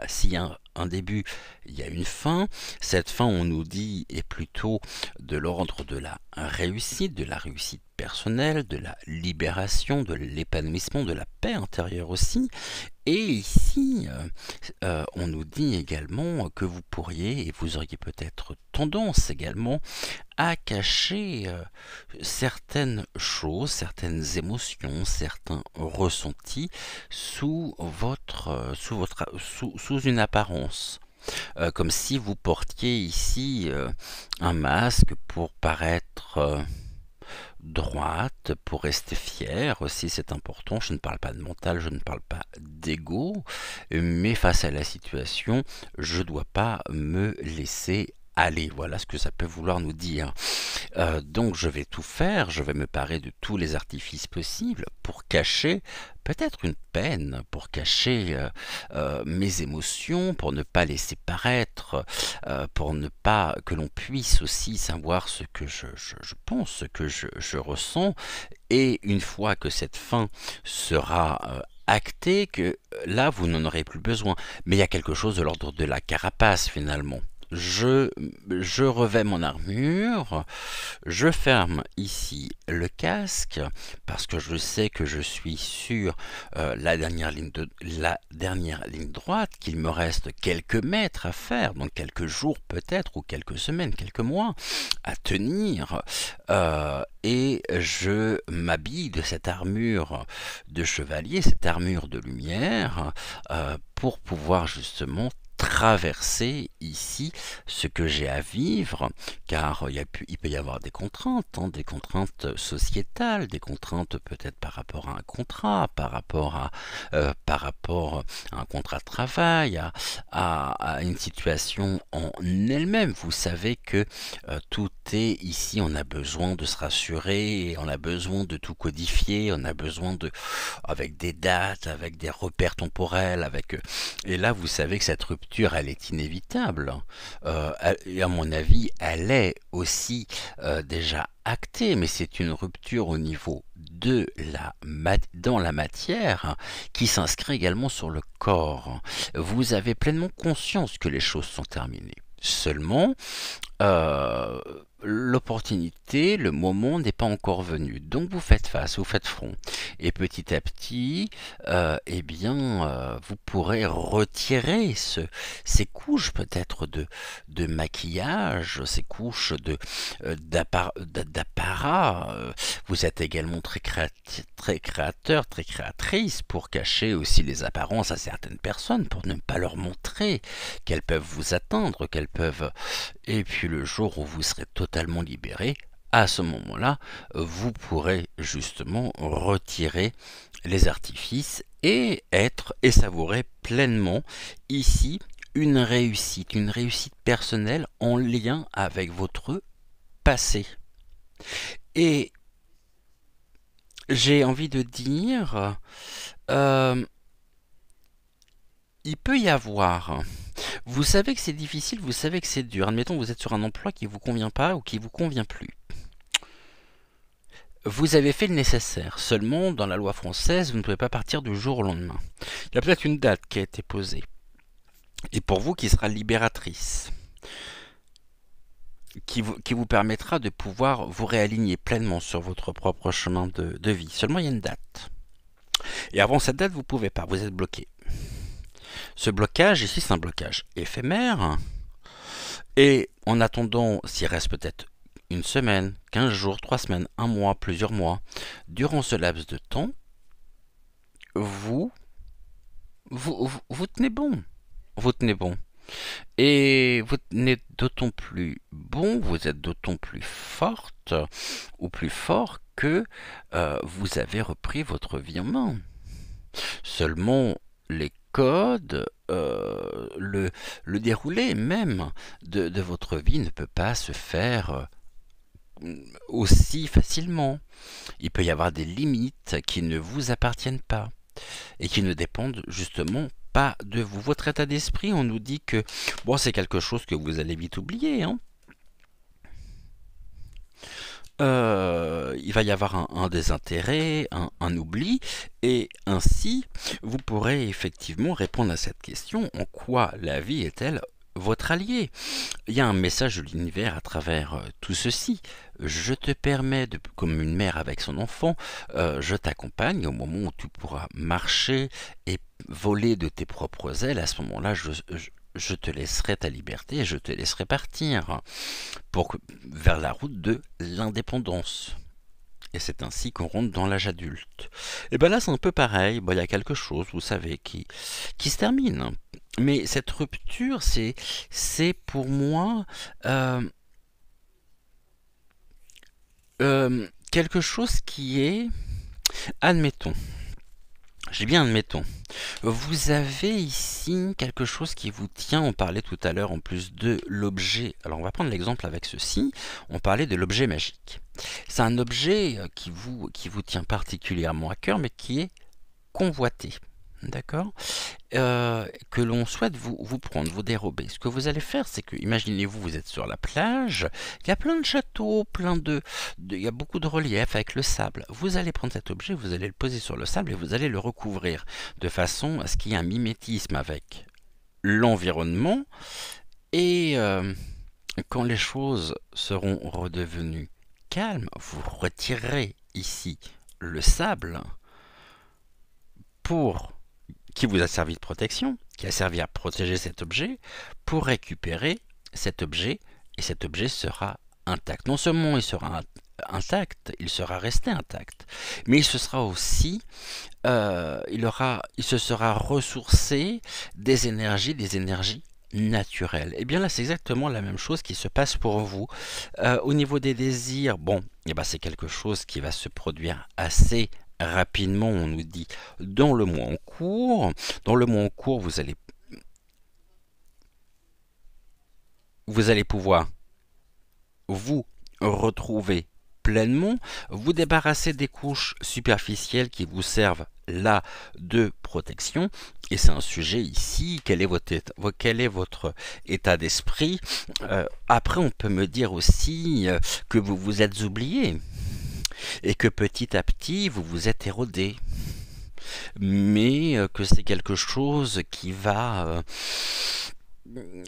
s'il y a un début, il y a une fin. Cette fin, on nous dit, est plutôt de l'ordre de la réussite personnelle, de la libération, de l'épanouissement, de la paix intérieure aussi. Et ici, on nous dit également que vous pourriez, et vous auriez peut-être tendance également, à cacher certaines choses, certaines émotions, certains ressentis sous une apparence. Comme si vous portiez ici un masque pour paraître droite, pour rester fier aussi, c'est important. Je ne parle pas de mental, je ne parle pas d'ego, mais face à la situation, je ne dois pas me laisser aller. Voilà ce que ça peut vouloir nous dire. Donc je vais tout faire, je vais me parer de tous les artifices possibles pour cacher peut-être une peine, pour cacher mes émotions, pour ne pas laisser paraître, pour ne pas que l'on puisse aussi savoir ce que je pense, ce que je ressens. Et une fois que cette fin sera actée, que là vous n'en aurez plus besoin. Mais il y a quelque chose de l'ordre de la carapace finalement. Je revais mon armure, je ferme ici le casque parce que je sais que je suis sur la dernière ligne droite, qu'il me reste quelques mètres à faire, donc quelques jours peut-être, ou quelques semaines, quelques mois à tenir, et je m'habille de cette armure de chevalier, cette armure de lumière, pour pouvoir justement traverser ici ce que j'ai à vivre, car il peut y avoir des contraintes, des contraintes sociétales, des contraintes peut-être par rapport à un contrat, par rapport à un contrat de travail, à une situation en elle-même. Vous savez que tout est ici, on a besoin de se rassurer, et on a besoin de tout codifier, on a besoin avec des dates, avec des repères temporels, et là vous savez que cette rupture, elle est inévitable. Et à mon avis, elle est aussi déjà actée, mais c'est une rupture au niveau dans la matière qui s'inscrit également sur le corps. Vous avez pleinement conscience que les choses sont terminées. Seulement, l'opportunité, le moment n'est pas encore venu. Donc vous faites face, vous faites front. Et petit à petit, vous pourrez retirer ces couches peut-être de maquillage, ces couches d'apparat. Vous êtes également très créateur, très créatrice pour cacher aussi les apparences à certaines personnes, pour ne pas leur montrer qu'elles peuvent vous atteindre, qu'elles peuvent et puis le jour où vous serez totalement libéré, à ce moment-là, vous pourrez justement retirer les artifices et être et savourer pleinement ici une réussite personnelle en lien avec votre passé. Et j'ai envie de dire, euh, il peut y avoir. Vous savez que c'est difficile, vous savez que c'est dur. Admettons que vous êtes sur un emploi qui ne vous convient pas ou qui ne vous convient plus. Vous avez fait le nécessaire. Seulement, dans la loi française, vous ne pouvez pas partir du jour au lendemain. Il y a peut-être une date qui a été posée. Et pour vous, qui sera libératrice. Qui vous permettra de pouvoir vous réaligner pleinement sur votre propre chemin de vie. Seulement, il y a une date. Et avant cette date, vous ne pouvez pas. Vous êtes bloqué. Ce blocage, ici, c'est un blocage éphémère. Et en attendant, s'il reste peut-être une semaine, 15 jours, 3 semaines, un mois, plusieurs mois, durant ce laps de temps, vous tenez bon. Vous tenez bon. Et vous tenez d'autant plus bon, vous êtes d'autant plus forte ou plus fort que vous avez repris votre vie en main. Seulement, les codes, le déroulé même de votre vie ne peut pas se faire aussi facilement. Il peut y avoir des limites qui ne vous appartiennent pas et qui ne dépendent justement pas de vous. Votre état d'esprit, on nous dit que bon, c'est quelque chose que vous allez vite oublier, hein. Il va y avoir un désintérêt, un oubli, et ainsi vous pourrez effectivement répondre à cette question: en quoi la vie est-elle votre allié? Il y a un message de l'univers à travers tout ceci. Je te permets, comme une mère avec son enfant, je t'accompagne au moment où tu pourras marcher et voler de tes propres ailes. À ce moment-là, je te laisserai ta liberté et je te laisserai partir vers la route de l'indépendance. Et c'est ainsi qu'on rentre dans l'âge adulte. Et bien là, c'est un peu pareil. Bon, il y a quelque chose, vous savez, qui se termine. Mais cette rupture, c'est pour moi quelque chose qui est, admettons, j'ai bien admettons, vous avez ici quelque chose qui vous tient. On parlait tout à l'heure en plus de l'objet. Alors on va prendre l'exemple avec ceci. On parlait de l'objet magique. C'est un objet qui vous tient particulièrement à cœur, mais qui est convoité. D'accord, que l'on souhaite vous prendre, vous dérober. Ce que vous allez faire, c'est que, imaginez-vous, vous êtes sur la plage, il y a plein de châteaux, il y a beaucoup de reliefs avec le sable. Vous allez prendre cet objet, vous allez le poser sur le sable et vous allez le recouvrir de façon à ce qu'il y ait un mimétisme avec l'environnement. Et quand les choses seront redevenues calmes, vous retirerez ici le sable qui vous a servi de protection, qui a servi à protéger cet objet, pour récupérer cet objet, et cet objet sera intact. Non seulement il sera intact, il sera resté intact, mais il se sera aussi, il se sera ressourcé des énergies naturelles. Et bien là, c'est exactement la même chose qui se passe pour vous. Au niveau des désirs, bon, et ben c'est quelque chose qui va se produire assez rapidement. On nous dit dans le mois en cours. Dans le mois en cours, vous allez pouvoir vous retrouver pleinement, vous débarrasser des couches superficielles qui vous servent là de protection. Et c'est un sujet ici, quel est votre état d'esprit. Après, on peut me dire aussi que vous vous êtes oublié et que petit à petit vous vous êtes érodé, mais que c'est quelque chose qui va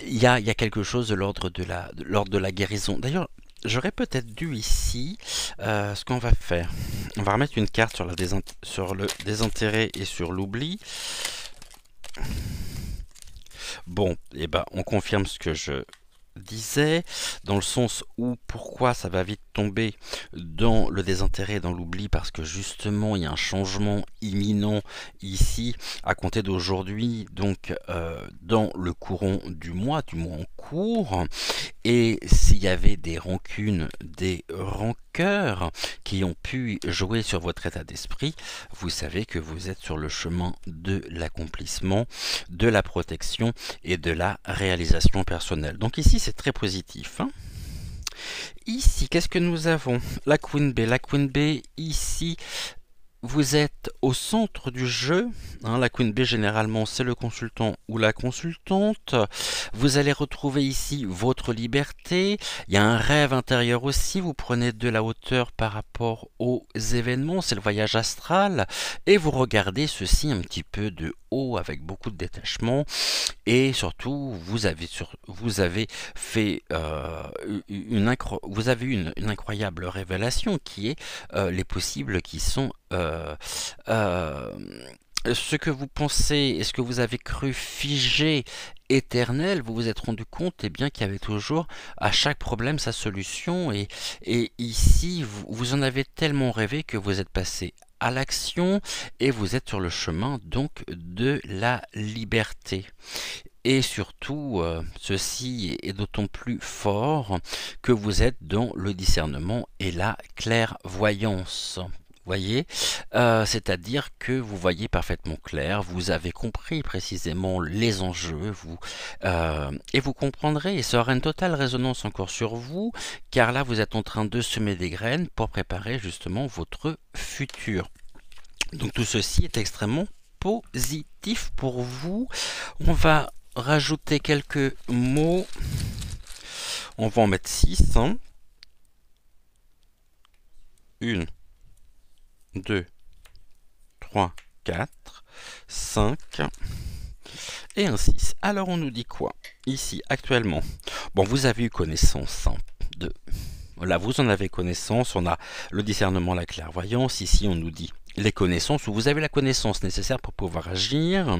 il y a quelque chose de l'ordre de la guérison. D'ailleurs, j'aurais peut-être dû ici, ce qu'on va faire, on va remettre une carte sur, sur le désintérêt et sur l'oubli. Bon, et ben on confirme ce que je disais, dans le sens où pourquoi ça va vite tomber dans le désintérêt et dans l'oubli, parce que justement il y a un changement imminent ici à compter d'aujourd'hui, donc dans le courant du mois en cours, et s'il y avait des rancunes, des rancœurs qui ont pu jouer sur votre état d'esprit, vous savez que vous êtes sur le chemin de l'accomplissement, de la protection et de la réalisation personnelle. Donc ici, c'est très positif. Hein. Ici, qu'est-ce que nous avons? La Queen B. La Queen B, ici, vous êtes au centre du jeu. Hein, la Queen B, généralement, c'est le consultant ou la consultante. Vous allez retrouver ici votre liberté. Il y a un rêve intérieur aussi. Vous prenez de la hauteur par rapport aux événements. C'est le voyage astral. Et vous regardez ceci un petit peu de haut avec beaucoup de détachement. Et surtout, vous avez fait vous avez une incroyable révélation qui est les possibles qui sont ce que vous pensez et ce que vous avez cru figé, éternel, vous vous êtes rendu compte eh bien qu'il y avait toujours à chaque problème sa solution, et ici vous en avez tellement rêvé que vous êtes passé à l'action et vous êtes sur le chemin donc de la liberté. Et surtout, ceci est d'autant plus fort que vous êtes dans le discernement et la clairvoyance. Voyez, c'est-à-dire que vous voyez parfaitement clair, vous avez compris précisément les enjeux, et vous comprendrez, et ça aura une totale résonance encore sur vous, car là vous êtes en train de semer des graines pour préparer justement votre futur. Donc tout ceci est extrêmement positif pour vous. On va rajouter quelques mots. On va en mettre 6. 1, 2, 3, 4, 5 et un 6. Alors on nous dit quoi ici actuellement? Bon, vous avez eu connaissance de... Là, vous en avez connaissance, on a le discernement, la clairvoyance. Ici, on nous dit les connaissances, où vous avez la connaissance nécessaire pour pouvoir agir.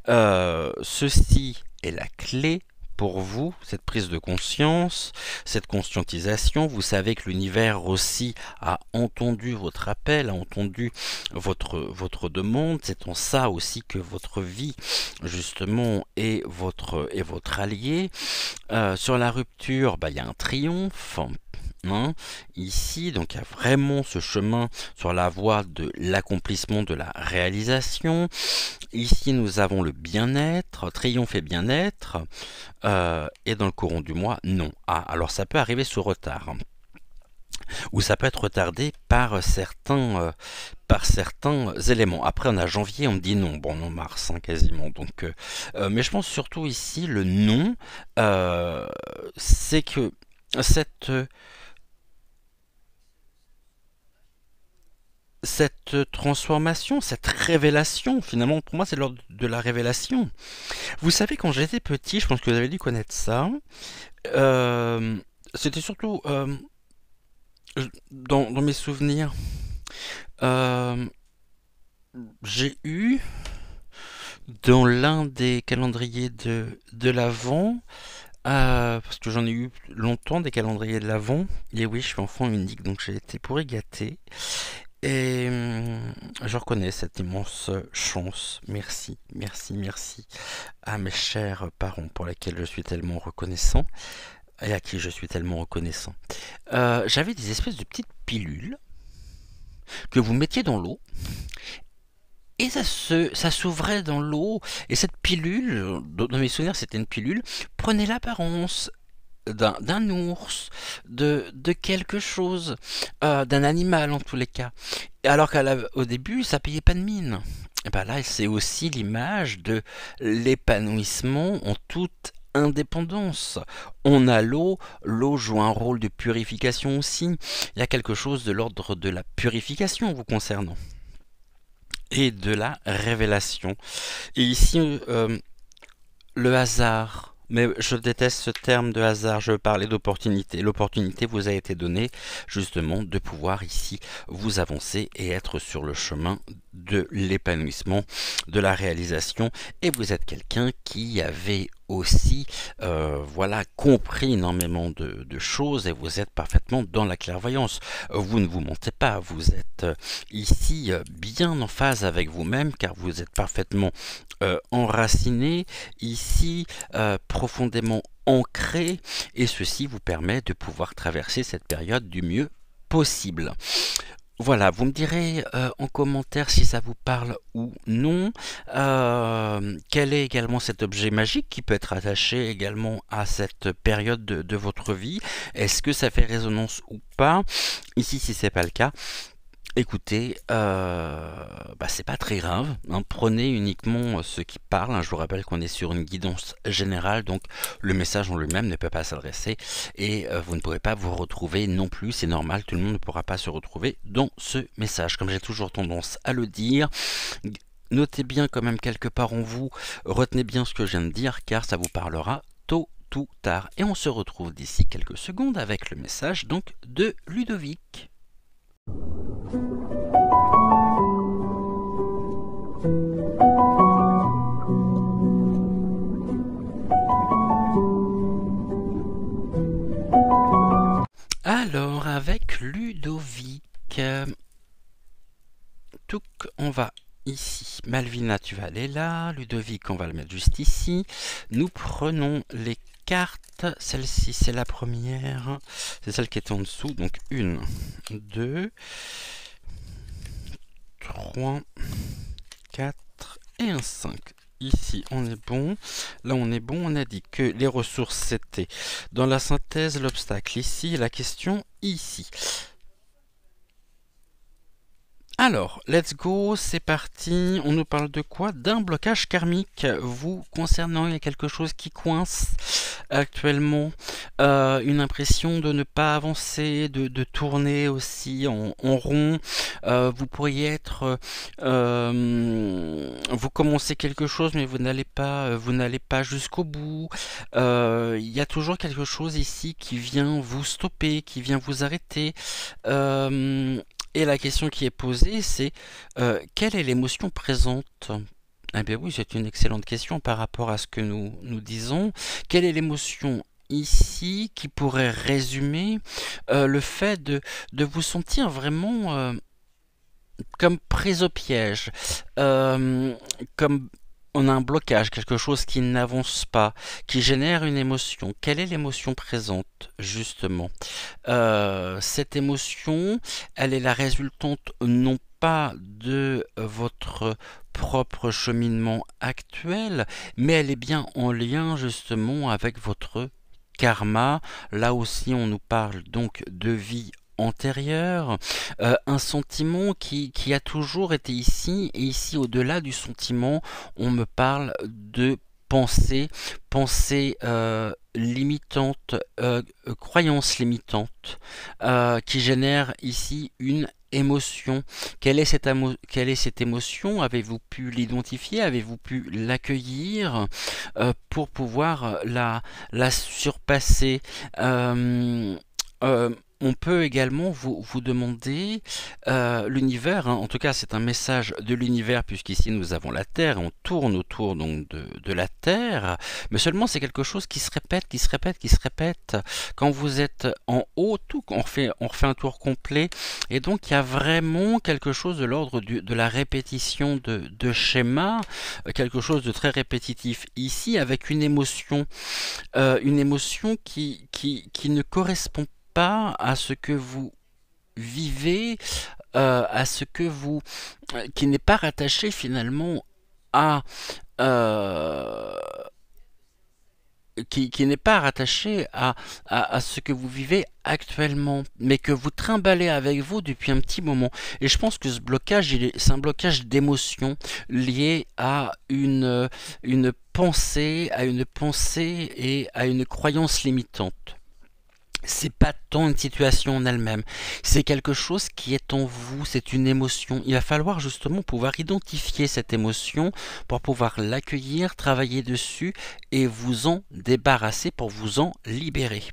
Ceci est la clé pour vous, cette prise de conscience, cette conscientisation. Vous savez que l'univers aussi a entendu votre appel, a entendu votre demande. C'est en ça aussi que votre vie, justement, est votre allié. Sur la rupture, il y a un triomphe. Hein, ici, donc il y a vraiment ce chemin sur la voie de l'accomplissement, de la réalisation. Ici, nous avons le bien-être, triomphe et bien-être, et dans le courant du mois, non. Ah, alors ça peut arriver sous retard, hein, ou ça peut être retardé par certains éléments. Après, on a janvier, on me dit non. Bon, non, mars, hein, quasiment. Donc, mais je pense surtout ici, le non, c'est que cette transformation, cette révélation, finalement, pour moi, c'est l'ordre de la révélation. Vous savez, quand j'étais petit, je pense que vous avez dû connaître ça, c'était surtout dans mes souvenirs. J'ai eu, dans l'un des calendriers de l'Avent, parce que j'en ai eu longtemps des calendriers de l'Avent, et oui, je suis enfant unique, donc j'ai été pourri gâté. Et je reconnais cette immense chance. Merci, merci, merci à mes chers parents pour lesquels je suis tellement reconnaissant et à qui je suis tellement reconnaissant. J'avais des espèces de petites pilules que vous mettiez dans l'eau et ça s'ouvrait dans l'eau, et cette pilule, dans mes souvenirs c'était une pilule, prenait l'apparence d'un ours, de quelque chose, d'un animal en tous les cas. Alors qu'au début, ça payait pas de mine. Et ben là, c'est aussi l'image de l'épanouissement en toute indépendance. On a l'eau, l'eau joue un rôle de purification aussi. Il y a quelque chose de l'ordre de la purification vous concernant. Et de la révélation. Et ici, le hasard Mais je déteste ce terme de hasard, je veux parler d'opportunité. L'opportunité vous a été donnée justement de pouvoir ici vous avancer et être sur le chemin de l'épanouissement, de la réalisation. Et vous êtes quelqu'un qui avait aussi voilà, compris énormément de choses et vous êtes parfaitement dans la clairvoyance. Vous ne vous mentez pas, vous êtes ici bien en phase avec vous-même car vous êtes parfaitement enraciné ici profondément ancré et ceci vous permet de pouvoir traverser cette période du mieux possible. Voilà, vous me direz en commentaire si ça vous parle ou non. Quel est également cet objet magique qui peut être attaché également à cette période de votre vie? Est-ce que ça fait résonance ou pas? Ici, si c'est pas le cas, écoutez, c'est pas très grave, hein. Prenez uniquement ce qui parle, hein. Je vous rappelle qu'on est sur une guidance générale, donc le message en lui-même ne peut pas s'adresser et vous ne pourrez pas vous retrouver non plus, c'est normal, tout le monde ne pourra pas se retrouver dans ce message. Comme j'ai toujours tendance à le dire, notez bien quand même quelque part en vous, retenez bien ce que je viens de dire car ça vous parlera tôt ou tard. Et on se retrouve d'ici quelques secondes avec le message donc de Ludovic. Alors, avec Ludovic, on va ici. Malvina, tu vas aller là. Ludovic, on va le mettre juste ici. Nous prenons les cartes. Celle-ci, c'est la première. C'est celle qui est en dessous. Donc, 1, 2, 3, 4 et un 5. Ici, on est bon. Là, on est bon. On a dit que les ressources, c'était dans la synthèse, l'obstacle ici, la question ici. Alors, let's go, c'est parti. On nous parle de quoi? D'un blocage karmique. Vous concernant, il y a quelque chose qui coince actuellement. Une impression de ne pas avancer, de tourner aussi en rond. Vous pourriez être... vous commencez quelque chose, mais vous n'allez pas jusqu'au bout. Il y a toujours quelque chose ici qui vient vous stopper, qui vient vous arrêter. Et la question qui est posée, c'est quelle est l'émotion présente? Eh bien oui, c'est une excellente question par rapport à ce que nous disons. Quelle est l'émotion ici qui pourrait résumer le fait de vous sentir vraiment comme prise au piège, comme on a un blocage, quelque chose qui n'avance pas, qui génère une émotion. Quelle est l'émotion présente, justement? Cette émotion, elle est la résultante non pas de votre propre cheminement actuel, mais elle est bien en lien, justement, avec votre karma. Là aussi, on nous parle donc de vie antérieure, un sentiment qui a toujours été ici, et ici au-delà du sentiment, on me parle de pensée limitante, croyance limitante, qui génère ici une émotion. Quelle est cette émotion? Avez-vous pu l'identifier? Avez-vous pu l'accueillir pour pouvoir la surpasser? On peut également vous demander l'univers, hein, en tout cas c'est un message de l'univers puisqu'ici nous avons la Terre, on tourne autour donc de la Terre, mais seulement c'est quelque chose qui se répète, qui se répète, qui se répète. Quand vous êtes en haut, on refait un tour complet, et donc il y a vraiment quelque chose de l'ordre de la répétition de schémas, quelque chose de très répétitif ici avec une émotion qui ne correspond pas à ce que vous vivez, à ce que vous... qui n'est pas rattaché finalement à... qui n'est pas rattaché à ce que vous vivez actuellement, mais que vous trimballez avec vous depuis un petit moment. Et je pense que ce blocage, c'est un blocage d'émotion lié à une pensée et à une croyance limitante. c'est pas tant une situation en elle-même, c'est quelque chose qui est en vous, c'est une émotion. Il va falloir justement pouvoir identifier cette émotion pour pouvoir l'accueillir, travailler dessus et vous en débarrasser pour vous en libérer.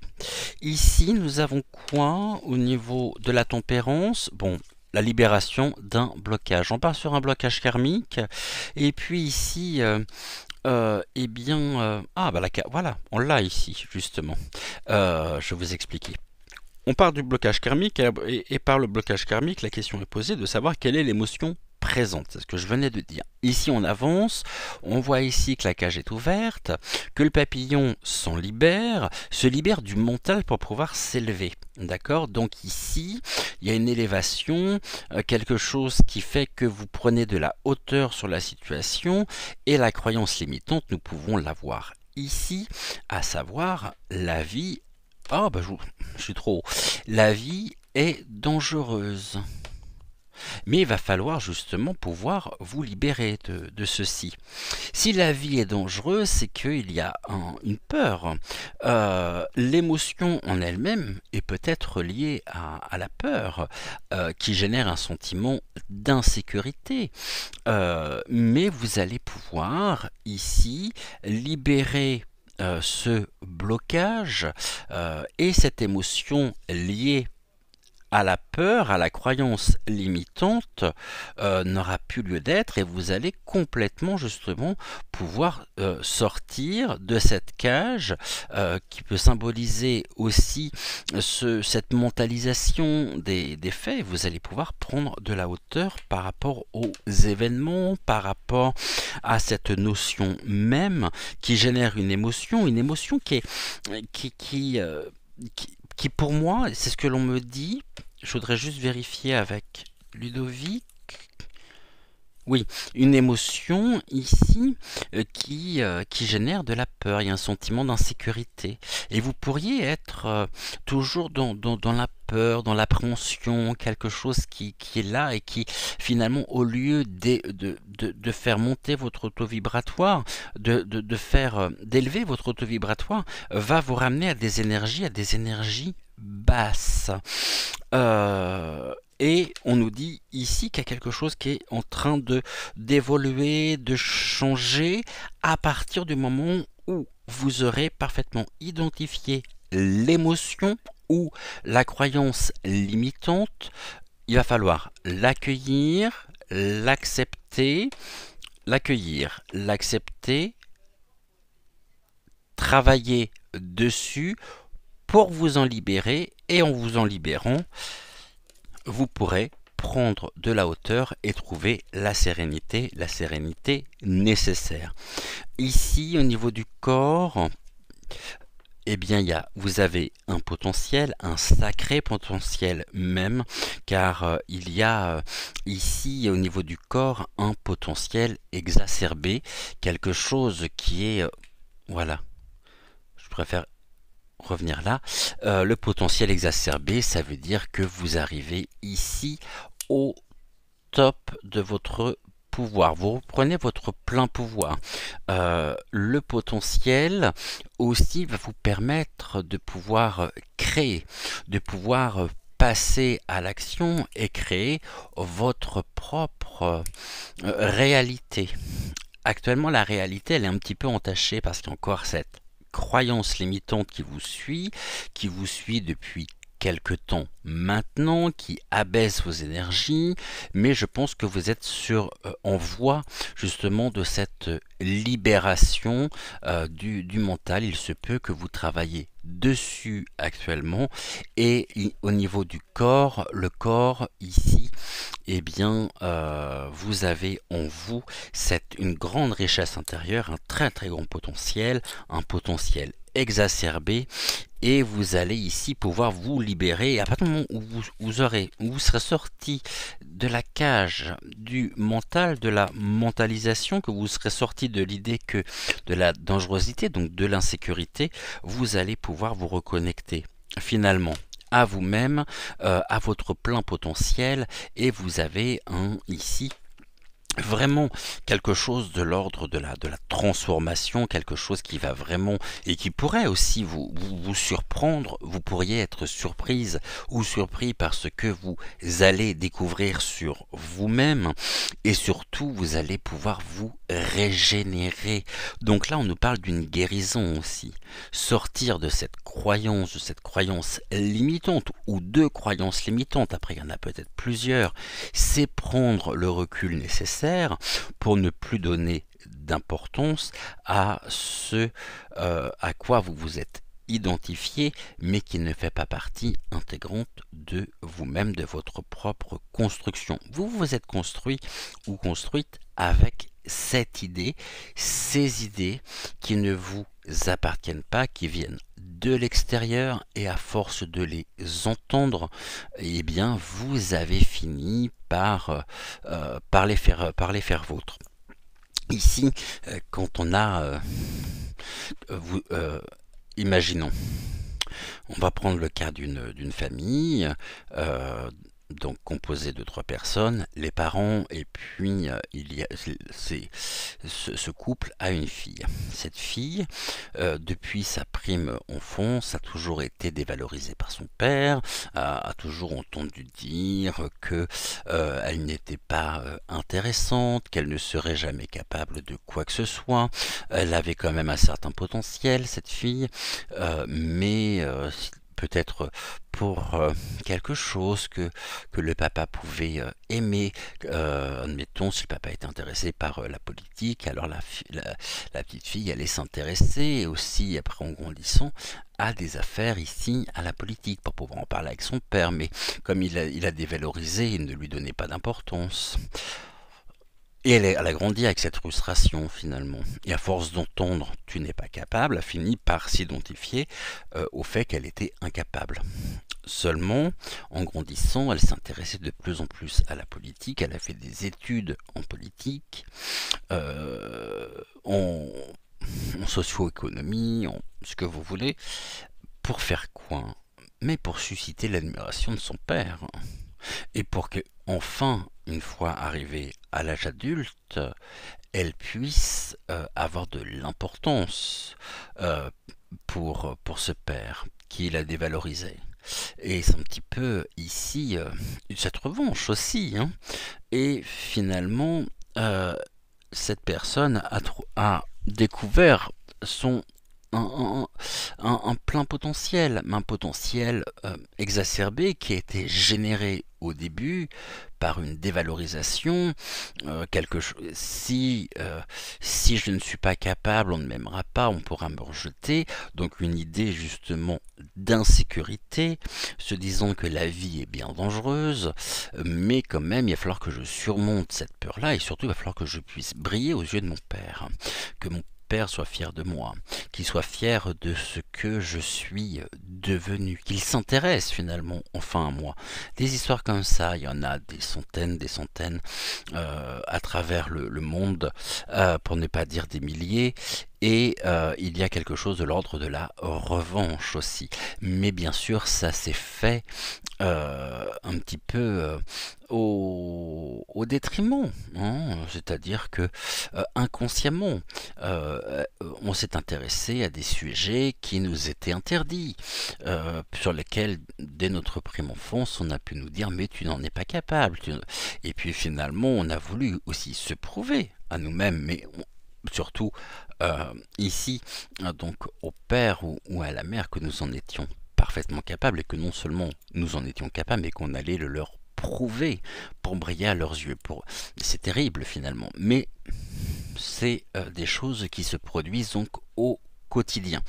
Ici, nous avons quoi au niveau de la tempérance? Bon, la libération d'un blocage. On part sur un blocage karmique. Et puis ici, eh bien, voilà, on l'a ici, justement. Je vais vous expliquer. On part du blocage karmique et par le blocage karmique, la question est posée de savoir quelle est l'émotion présente. C'est ce que je venais de dire. Ici, on avance. On voit ici que la cage est ouverte, que le papillon se libère du mental pour pouvoir s'élever. D'accord? Donc ici, il y a une élévation, quelque chose qui fait que vous prenez de la hauteur sur la situation et la croyance limitante, nous pouvons l'avoir ici, à savoir la vie. Ah, bah, je suis trop haut. La vie est dangereuse. Mais il va falloir justement pouvoir vous libérer de ceci. Si la vie est dangereuse, c'est qu'il y a une peur. L'émotion en elle-même est peut-être liée à la peur, qui génère un sentiment d'insécurité. Mais vous allez pouvoir ici libérer ce blocage et cette émotion liée à la peur, à la croyance limitante, n'aura plus lieu d'être et vous allez complètement justement pouvoir sortir de cette cage qui peut symboliser aussi cette mentalisation des faits. Vous allez pouvoir prendre de la hauteur par rapport aux événements, par rapport à cette notion même qui génère une émotion qui pour moi, c'est ce que l'on me dit. Je voudrais juste vérifier avec Ludovic. Oui, une émotion ici qui génère de la peur, il y a un sentiment d'insécurité. Et vous pourriez être toujours dans la peur, dans l'appréhension, quelque chose qui est là et qui finalement au lieu de faire monter votre auto vibratoire, d'élever votre auto vibratoire, va vous ramener à des énergies basses. Et on nous dit ici qu'il y a quelque chose qui est en train d'évoluer, de changer à partir du moment où vous aurez parfaitement identifié l'émotion ou la croyance limitante. Il va falloir l'accueillir, l'accepter, travailler dessus pour vous en libérer et en vous en libérant, vous pourrez prendre de la hauteur et trouver la sérénité nécessaire. Ici, au niveau du corps, eh bien, vous avez un potentiel, un sacré potentiel même, car il y a ici, au niveau du corps, un potentiel exacerbé, quelque chose qui est... voilà, je préfère revenir là. Le potentiel exacerbé, ça veut dire que vous arrivez ici au top de votre pouvoir. Vous reprenez votre plein pouvoir. Le potentiel aussi va vous permettre de pouvoir créer, de pouvoir passer à l'action et créer votre propre réalité. Actuellement, la réalité, elle est un petit peu entachée parce qu'il y a encore cette croyance limitante qui vous suit depuis quelque temps maintenant, qui abaisse vos énergies, mais je pense que vous êtes en voie justement de cette libération du mental. Il se peut que vous travaillez dessus actuellement et au niveau du corps, le corps ici, eh bien vous avez en vous une grande richesse intérieure, un très très grand potentiel, un potentiel exacerbé, et vous allez ici pouvoir vous libérer. À partir du moment où vous serez sorti de la cage du mental, de la mentalisation, que vous serez sorti de l'idée que de la dangerosité, donc de l'insécurité, vous allez pouvoir vous reconnecter finalement à vous-même, à votre plein potentiel, et vous avez ici vraiment quelque chose de l'ordre de la transformation, quelque chose qui va vraiment et qui pourrait aussi vous surprendre. Vous pourriez être surprise ou surpris par ce que vous allez découvrir sur vous-même et surtout vous allez pouvoir vous régénérer. Donc là on nous parle d'une guérison aussi. Sortir de cette croyance limitante ou de croyances limitantes, après il y en a peut-être plusieurs, c'est prendre le recul nécessaire pour ne plus donner d'importance à ce à quoi vous vous êtes identifié, mais qui ne fait pas partie intégrante de vous-même, de votre propre construction. Vous vous êtes construit ou construite avec cette idée, ces idées qui ne vous appartiennent pas, qui viennent de l'extérieur, et à force de les entendre, eh bien vous avez fini par les faire vôtres. Ici, quand on a vous, imaginons, on va prendre le cas d'une famille, donc composée de 3 personnes, les parents, et puis il y a ce couple a une fille. Cette fille, depuis sa prime enfance, a toujours été dévalorisée par son père, a toujours entendu dire que elle n'était pas intéressante, qu'elle ne serait jamais capable de quoi que ce soit. Elle avait quand même un certain potentiel, cette fille, mais peut-être pour quelque chose que le papa pouvait aimer. Admettons, si le papa était intéressé par la politique, alors la petite fille allait s'intéresser aussi, après en grandissant, à des affaires ici, à la politique, pour pouvoir en parler avec son père, mais comme il a dévalorisé, il ne lui donnait pas d'importance. Et elle a grandi avec cette frustration finalement. Et à force d'entendre tu n'es pas capable, a fini par s'identifier au fait qu'elle était incapable. Seulement, en grandissant, elle s'intéressait de plus en plus à la politique. Elle a fait des études en politique, en, en socio-économie, en ce que vous voulez. Pour faire quoi? Mais pour susciter l'admiration de son père. Et pour que, enfin, une fois arrivée à l'âge adulte, elle puisse avoir de l'importance pour ce père qui la dévalorisait. Et c'est un petit peu ici cette revanche aussi, hein. Et finalement, cette personne a découvert son un, un plein potentiel, un potentiel exacerbé qui a été généré au début par une dévalorisation, si je ne suis pas capable, on ne m'aimera pas, on pourra me rejeter, donc une idée justement d'insécurité, se disant que la vie est bien dangereuse, mais quand même il va falloir que je surmonte cette peur-là, et surtout il va falloir que je puisse briller aux yeux de mon père, que mon père soit fier de moi, qu'il soit fier de ce que je suis devenu, qu'il s'intéresse finalement enfin à moi. Des histoires comme ça, il y en a des centaines à travers le monde, pour ne pas dire des milliers. Et il y a quelque chose de l'ordre de la revanche aussi. Mais bien sûr, ça s'est fait un petit peu au détriment, hein. C'est-à-dire que inconsciemment, on s'est intéressé à des sujets qui nous étaient interdits, sur lesquels, dès notre prime enfance, on a pu nous dire mais tu n'en es pas capable. Et puis finalement, on a voulu aussi se prouver à nous-mêmes, mais surtout ici, donc au père ou à la mère, que nous en étions parfaitement capables, et que non seulement nous en étions capables, mais qu'on allait le leur prouver pour briller à leurs yeux. C'est terrible finalement, mais c'est des choses qui se produisent donc au quotidien.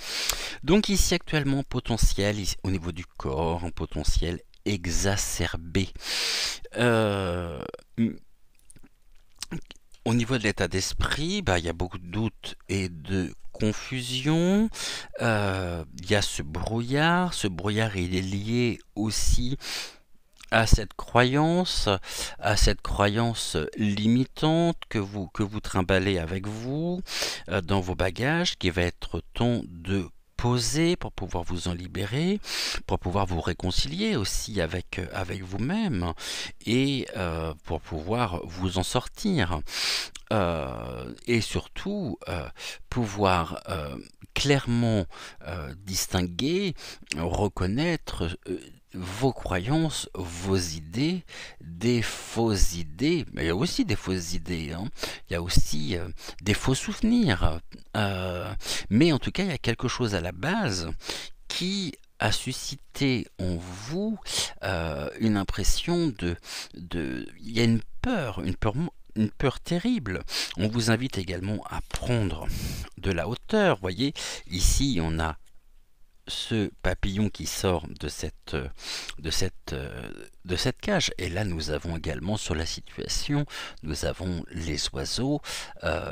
Donc ici actuellement potentiel, ici, au niveau du corps, un potentiel exacerbé. Au niveau de l'état d'esprit, il y a beaucoup de doutes et de confusion. Il y a ce brouillard. Ce brouillard, il est lié aussi à cette croyance limitante que vous trimballez avec vous dans vos bagages, qui va être ton de poser, pour pouvoir vous en libérer, pour pouvoir vous réconcilier aussi avec vous-même et pour pouvoir vous en sortir. Et surtout pouvoir clairement distinguer, reconnaître vos croyances, vos idées, des fausses idées, mais il y a aussi des fausses idées, hein. Il y a aussi des faux souvenirs, mais en tout cas il y a quelque chose à la base qui a suscité en vous une impression il y a une peur terrible. On vous invite également à prendre de la hauteur. Voyez, ici on a ce papillon qui sort de cette, de cette cage. Et là, nous avons également sur la situation, nous avons les oiseaux.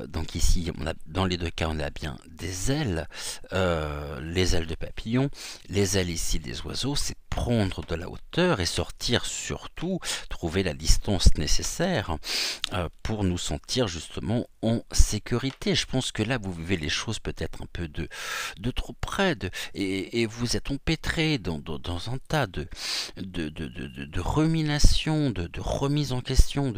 Donc ici, dans les deux cas, on a bien des ailes, les ailes de papillon. Les ailes ici des oiseaux, c'est prendre de la hauteur et sortir surtout, trouver la distance nécessaire pour nous sentir justement en sécurité. Je pense que là, vous vivez les choses peut-être un peu de trop près, et vous êtes empêtré dans un tas de ruminations, de remises en question,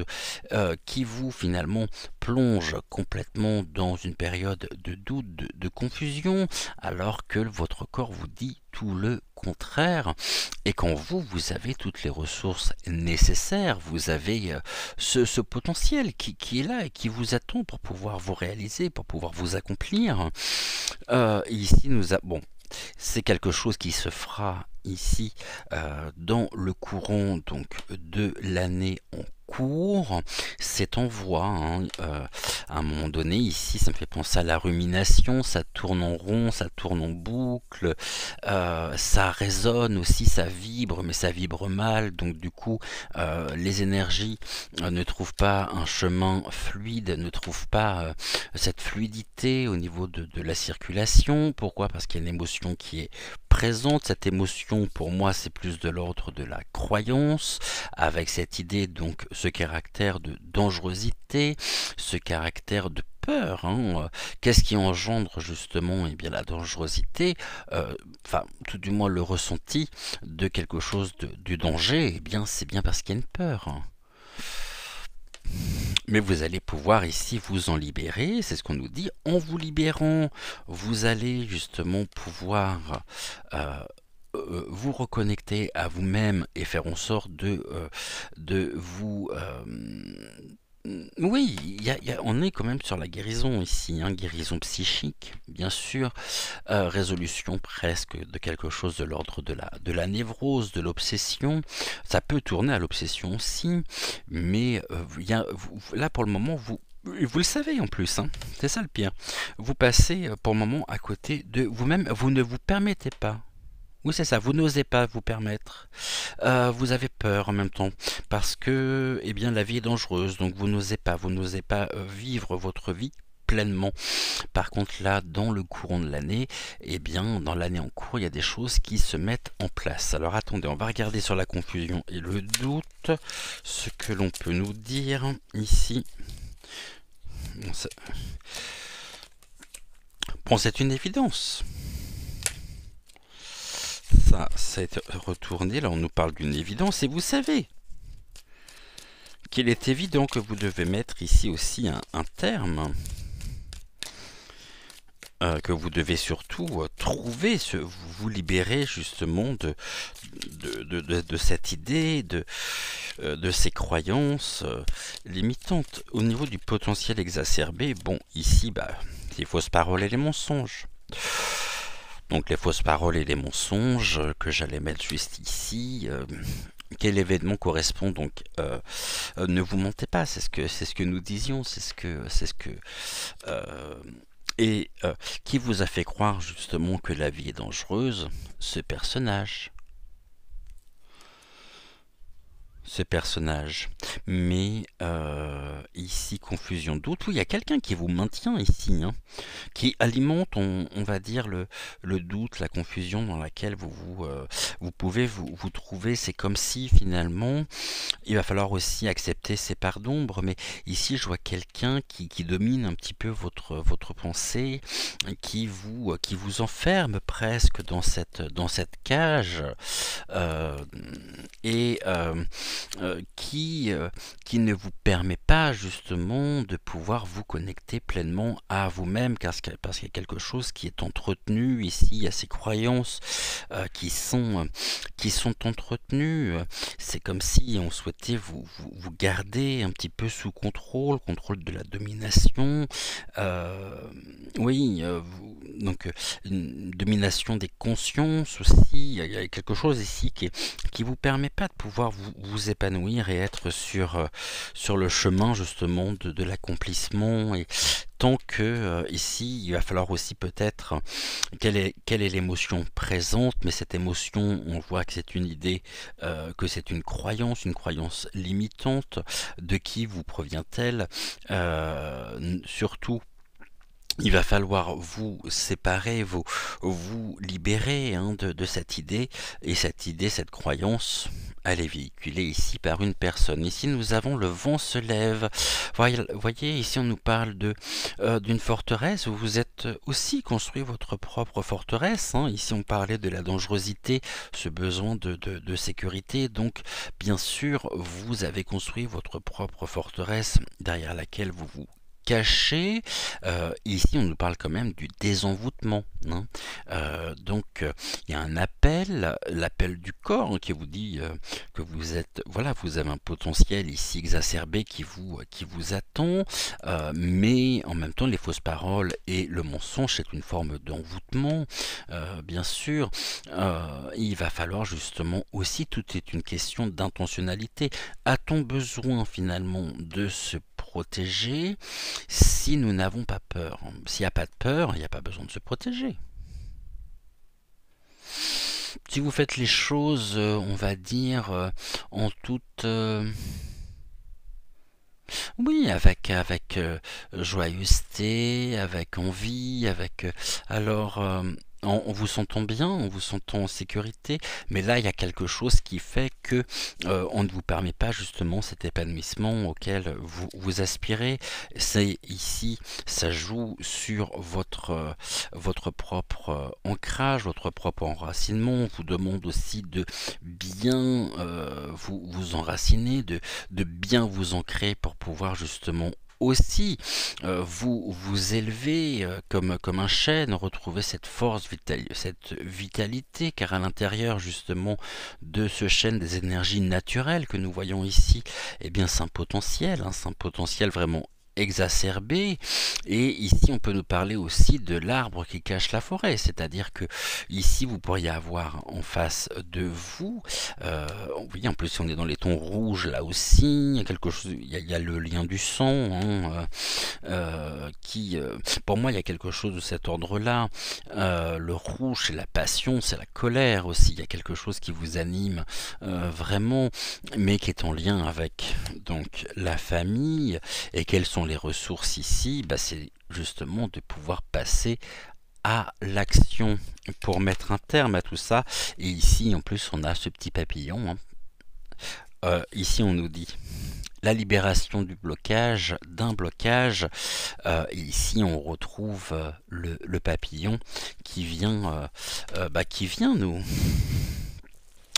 qui vous finalement plonge complètement dans une période de doute, de confusion, alors que votre corps vous dit tout le contraire, et quand vous avez toutes les ressources nécessaires, vous avez ce potentiel qui est là et qui vous attend pour pouvoir vous réaliser, pour pouvoir vous accomplir. Ici, bon, c'est quelque chose qui se fera ici dans le courant donc de l'année en cours. C'est en voie, hein, à un moment donné ici ça me fait penser à la rumination, ça tourne en rond, ça tourne en boucle, ça résonne aussi, ça vibre, mais ça vibre mal, donc du coup les énergies ne trouvent pas un chemin fluide, ne trouvent pas cette fluidité au niveau de la circulation. Pourquoi? Parce qu'il y a une émotion qui est présente. Cette émotion, pour moi, c'est plus de l'ordre de la croyance, avec cette idée, donc, ce caractère de dangerosité, ce caractère de peur, hein. Qu'est-ce qui engendre justement eh bien, la dangerosité, enfin, tout du moins le ressenti de quelque chose du danger, eh bien, c'est bien parce qu'il y a une peur, hein. Mais vous allez pouvoir ici vous en libérer, c'est ce qu'on nous dit. En vous libérant, vous allez justement pouvoir vous reconnecter à vous-même et faire en sorte de vous... oui, on est quand même sur la guérison ici, hein, guérison psychique, bien sûr, résolution presque de quelque chose de l'ordre de la névrose, de l'obsession. Ça peut tourner à l'obsession aussi, mais là pour le moment, vous le savez en plus, hein, c'est ça le pire. Vous passez pour le moment à côté de vous-même, vous ne vous permettez pas. Oui, c'est ça, vous n'osez pas vous permettre. Vous avez peur en même temps, parce que eh bien, la vie est dangereuse, donc vous n'osez pas vivre votre vie pleinement. Par contre, là, dans le courant de l'année, eh bien, dans l'année en cours, il y a des choses qui se mettent en place. Alors attendez, on va regarder sur la confusion et le doute, ce que l'on peut nous dire ici. Bon, c'est une évidence. Ça a été retourné, là on nous parle d'une évidence, et vous savez qu'il est évident que vous devez mettre ici aussi un terme, que vous devez surtout trouver, vous libérer justement de cette idée, de ces croyances limitantes. Au niveau du potentiel exacerbé, bon, ici, les fausses paroles et les mensonges. Donc les fausses paroles et les mensonges que j'allais mettre juste ici. Quel événement correspond donc ne vous mentez pas, c'est ce que nous disions, qui vous a fait croire justement que la vie est dangereuse? Ce personnage. ce personnage. Mais ici, confusion, doute. Oui, il y a quelqu'un qui vous maintient ici, hein, qui alimente, on va dire, le doute, la confusion dans laquelle vous pouvez vous trouver. C'est comme si finalement, il va falloir aussi accepter ces parts d'ombre, mais ici je vois quelqu'un qui domine un petit peu votre pensée, qui vous enferme presque dans cette cage, euh, et qui ne vous permet pas justement de pouvoir vous connecter pleinement à vous-même, parce qu'il y a quelque chose qui est entretenu ici, il y a ces croyances qui sont entretenues. C'est comme si on souhaitait vous garder un petit peu sous contrôle de la domination. Euh, oui, donc une domination des consciences aussi. Il y a quelque chose ici qui vous permet pas de pouvoir vous épanouir et être sur le chemin justement de l'accomplissement. Et tant que ici, il va falloir aussi peut-être quelle est l'émotion présente, mais cette émotion, on voit que c'est une idée, que c'est une croyance limitante. De qui vous provient-elle? Surtout, il va falloir vous séparer, vous libérer, hein, de cette idée. Et cette idée, cette croyance, elle est véhiculée ici par une personne. Ici, nous avons le vent se lève. Voyez, ici, on nous parle d'une forteresse où vous êtes aussi construit votre propre forteresse, hein. Ici, on parlait de la dangerosité, ce besoin de sécurité. Donc, bien sûr, vous avez construit votre propre forteresse derrière laquelle vous vous caché. Ici, on nous parle quand même du désenvoûtement, hein. Donc, il y a un appel, l'appel du corps, hein, qui vous dit que vous êtes, voilà, vous avez un potentiel ici exacerbé qui vous attend, mais en même temps, les fausses paroles et le mensonge, c'est une forme d'envoûtement, bien sûr. Il va falloir justement aussi, tout est une question d'intentionnalité. A-t-on besoin finalement de se protéger si nous n'avons pas peur? S'il n'y a pas de peur, il n'y a pas besoin de se protéger. Si vous faites les choses, on va dire, en toute... oui, avec joyeuseté, avec envie, alors, en vous sentant bien, en vous sentant en sécurité, mais là, il y a quelque chose qui fait que on ne vous permet pas justement cet épanouissement auquel vous aspirez. C'est ici, ça joue sur votre propre ancrage, votre propre enracinement. On vous demande aussi de bien vous enraciner, de bien vous ancrer pour pouvoir justement aussi vous élever comme un chêne, retrouver cette force, cette vitalité, car à l'intérieur justement de ce chêne des énergies naturelles que nous voyons ici, eh bien c'est un potentiel vraiment exacerbé. Et ici on peut nous parler aussi de l'arbre qui cache la forêt, c'est-à-dire que ici vous pourriez avoir en face de vous, oui, en plus on est dans les tons rouges là aussi, il y a quelque chose, il y a le lien du sang, hein, pour moi il y a quelque chose de cet ordre là. Le rouge c'est la passion, c'est la colère aussi, il y a quelque chose qui vous anime vraiment, mais qui est en lien avec donc la famille. Et quelles sont les ressources ici? C'est justement de pouvoir passer à l'action pour mettre un terme à tout ça. Et ici, en plus, on a ce petit papillon, hein. Ici, on nous dit la libération du blocage, d'un blocage. Ici, on retrouve le papillon qui vient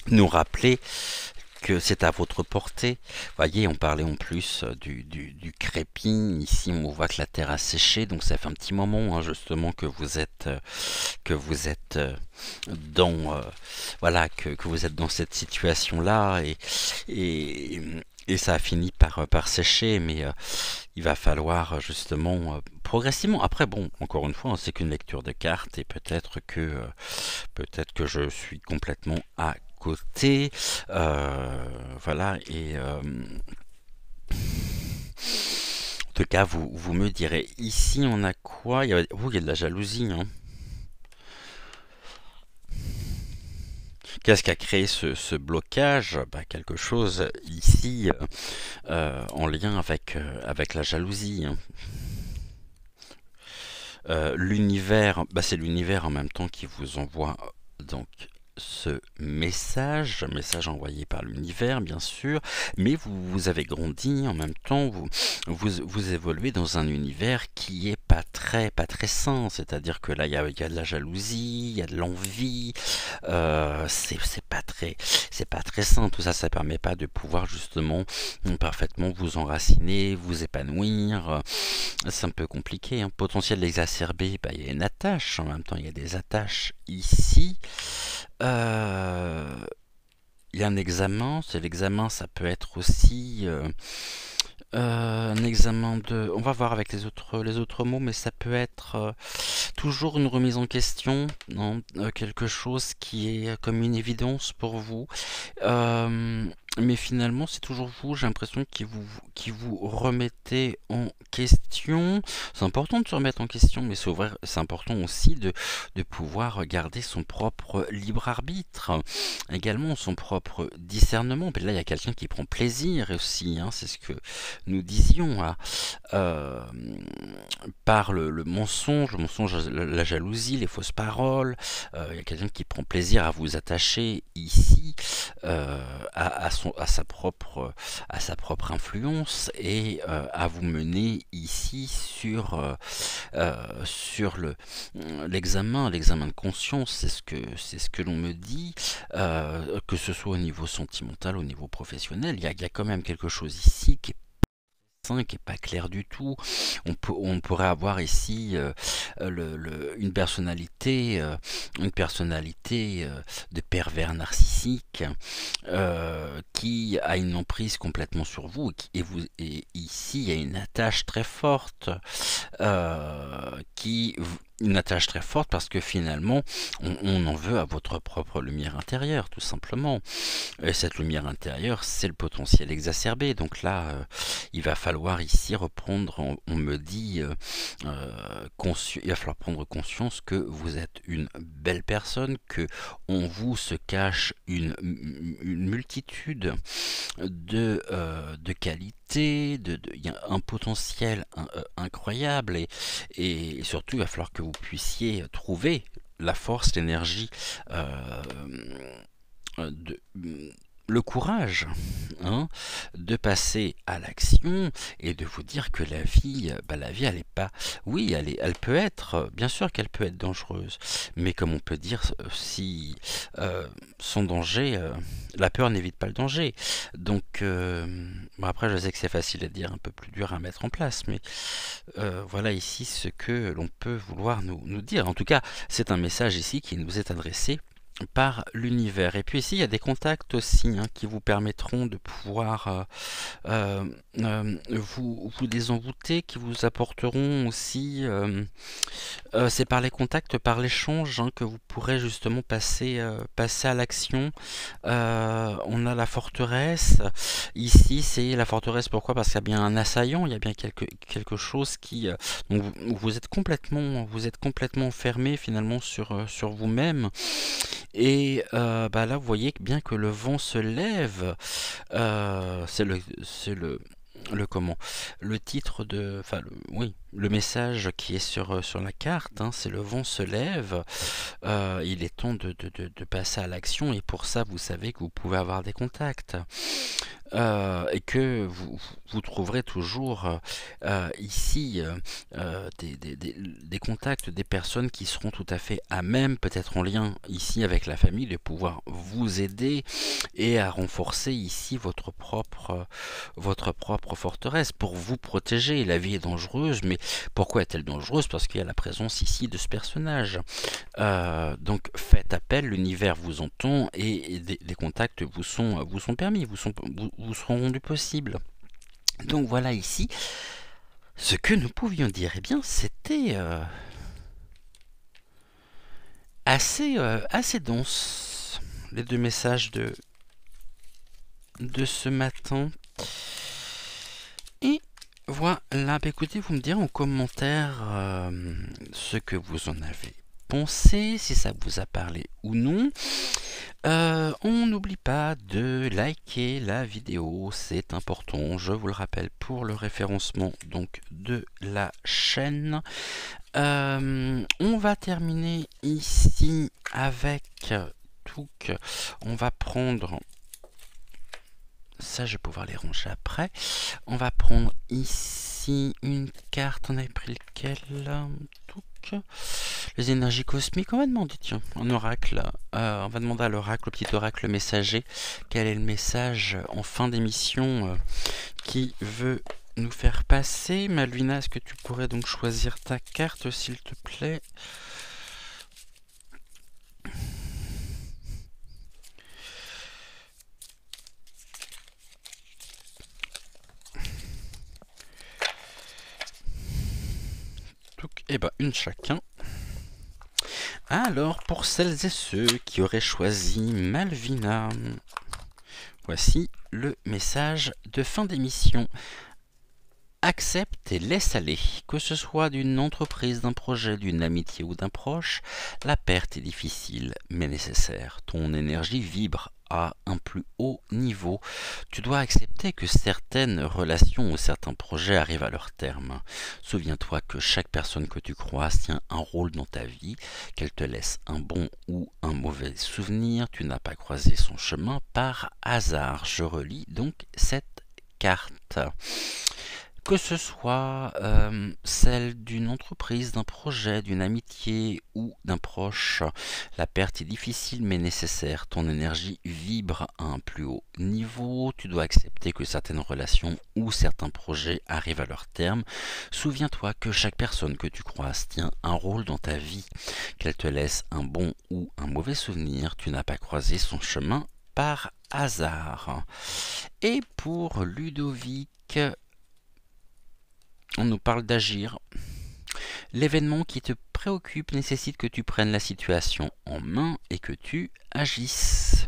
nous rappeler que c'est à votre portée. Voyez, on parlait en plus du crépi. Ici, on voit que la terre a séché, donc ça fait un petit moment, hein, justement que vous êtes dans voilà, que vous êtes dans cette situation-là, et ça a fini par sécher, mais il va falloir justement progressivement. Après, bon, encore une fois, hein, c'est qu'une lecture de cartes, et peut-être que je suis complètement à côté, voilà, et en tout cas, vous me direz. Ici, on a quoi? Il y a de la jalousie, hein. Qu'est-ce qui a créé ce blocage? Bah, quelque chose ici en lien avec la jalousie, hein. L'univers, bah, c'est l'univers en même temps qui vous envoie donc ce message envoyé par l'univers bien sûr, mais vous avez grandi en même temps, vous évoluez dans un univers qui est pas très sain, c'est-à-dire que là il y a de la jalousie, il y a de l'envie, c'est pas très sain, tout ça, ça permet pas de pouvoir justement parfaitement vous enraciner, vous épanouir, c'est un peu compliqué, hein. Potentiel exacerbé, bah, il y a une attache, en même temps il y a des attaches ici. Il y a un examen, c'est l'examen, ça peut être aussi un examen de... On va voir avec les autres mots, mais ça peut être toujours une remise en question, non, quelque chose qui est comme une évidence pour vous. Mais finalement, c'est toujours vous, j'ai l'impression, qui vous remettez en question. C'est important de se remettre en question, mais c'est important aussi de pouvoir garder son propre libre arbitre, également son propre discernement. Mais là, il y a quelqu'un qui prend plaisir aussi, hein, c'est ce que nous disions, hein, par le mensonge, la jalousie, les fausses paroles. Il y a quelqu'un qui prend plaisir à vous attacher ici à sa propre influence et à vous mener ici sur l'examen de conscience. C'est ce que l'on me dit, que ce soit au niveau sentimental, au niveau professionnel. Il y a quand même quelque chose ici qui est pas clair du tout. On pourrait avoir ici une personnalité de pervers narcissique qui a une emprise complètement sur vous et ici il y a une attache très forte une attache très forte parce que finalement on en veut à votre propre lumière intérieure, tout simplement. Et cette lumière intérieure, c'est le potentiel exacerbé. Donc là, il va falloir ici reprendre, on me dit, il va falloir prendre conscience que vous êtes une belle personne, que en vous se cache une multitude de qualités, il y a un potentiel incroyable et surtout il va falloir que vous puissiez trouver la force, l'énergie, de le courage, hein, de passer à l'action et de vous dire que la vie, elle est pas, oui, elle peut être, bien sûr qu'elle peut être dangereuse, mais comme on peut dire, si sans danger, la peur n'évite pas le danger. Donc, bon, après, je sais que c'est facile à dire, un peu plus dur à mettre en place, mais voilà ici ce que l'on peut vouloir nous dire. En tout cas, c'est un message ici qui nous est adressé par l'univers. Et puis ici, il y a des contacts aussi, hein, qui vous permettront de pouvoir vous désenvoûter, qui vous apporteront aussi... c'est par les contacts, par l'échange, hein, que vous pourrez justement passer à l'action. On a la forteresse. Ici, c'est la forteresse. Pourquoi? Parce qu'il y a bien un assaillant, il y a bien quelque chose qui... donc vous êtes complètement enfermé finalement sur vous-même. Et bah là, vous voyez bien que le vent se lève. C'est le titre de, enfin, oui, le message qui est sur la carte, hein, c'est le vent se lève. Il est temps de passer à l'action et pour ça, vous savez que vous pouvez avoir des contacts. Et que vous trouverez toujours ici des contacts, des personnes qui seront tout à fait à même, peut-être en lien ici avec la famille, de pouvoir vous aider et à renforcer ici votre propre forteresse pour vous protéger. La vie est dangereuse, mais pourquoi est-elle dangereuse? Parce qu'il y a la présence ici de ce personnage. Donc faites appel, l'univers vous entend et des contacts vous sont permis, vous seront rendus possibles. Donc voilà ici ce que nous pouvions dire. Eh bien, c'était assez dense, les deux messages de ce matin. Et voilà, bah écoutez, vous me direz en commentaire ce que vous en avez pensé, si ça vous a parlé ou non. On n'oublie pas de liker la vidéo, c'est important, je vous le rappelle, pour le référencement donc de la chaîne. On va terminer ici avec Touk. On va prendre ça, je vais pouvoir les ranger après. On va prendre ici une carte. On avait pris lequel? Touk. Les énergies cosmiques. On va demander, tiens, un oracle. On va demander à l'oracle, au petit oracle messager, quel est le message en fin d'émission qui veut nous faire passer. Malvina, est-ce que tu pourrais donc choisir ta carte, s'il te plaît? Eh ben, une chacun. Alors, pour celles et ceux qui auraient choisi Malvina, voici le message de fin d'émission. Accepte et laisse aller, que ce soit d'une entreprise, d'un projet, d'une amitié ou d'un proche, la perte est difficile mais nécessaire. Ton énergie vibre à un plus haut niveau. Tu dois accepter que certaines relations ou certains projets arrivent à leur terme. Souviens-toi que chaque personne que tu croises tient un rôle dans ta vie, qu'elle te laisse un bon ou un mauvais souvenir. Tu n'as pas croisé son chemin par hasard. Je relis donc cette carte. Que ce soit celle d'une entreprise, d'un projet, d'une amitié ou d'un proche, la perte est difficile mais nécessaire. Ton énergie vibre à un plus haut niveau. Tu dois accepter que certaines relations ou certains projets arrivent à leur terme. Souviens-toi que chaque personne que tu croises tient un rôle dans ta vie. Qu'elle te laisse un bon ou un mauvais souvenir, tu n'as pas croisé son chemin par hasard. Et pour Ludovic, on nous parle d'agir. L'événement qui te préoccupe nécessite que tu prennes la situation en main et que tu agisses.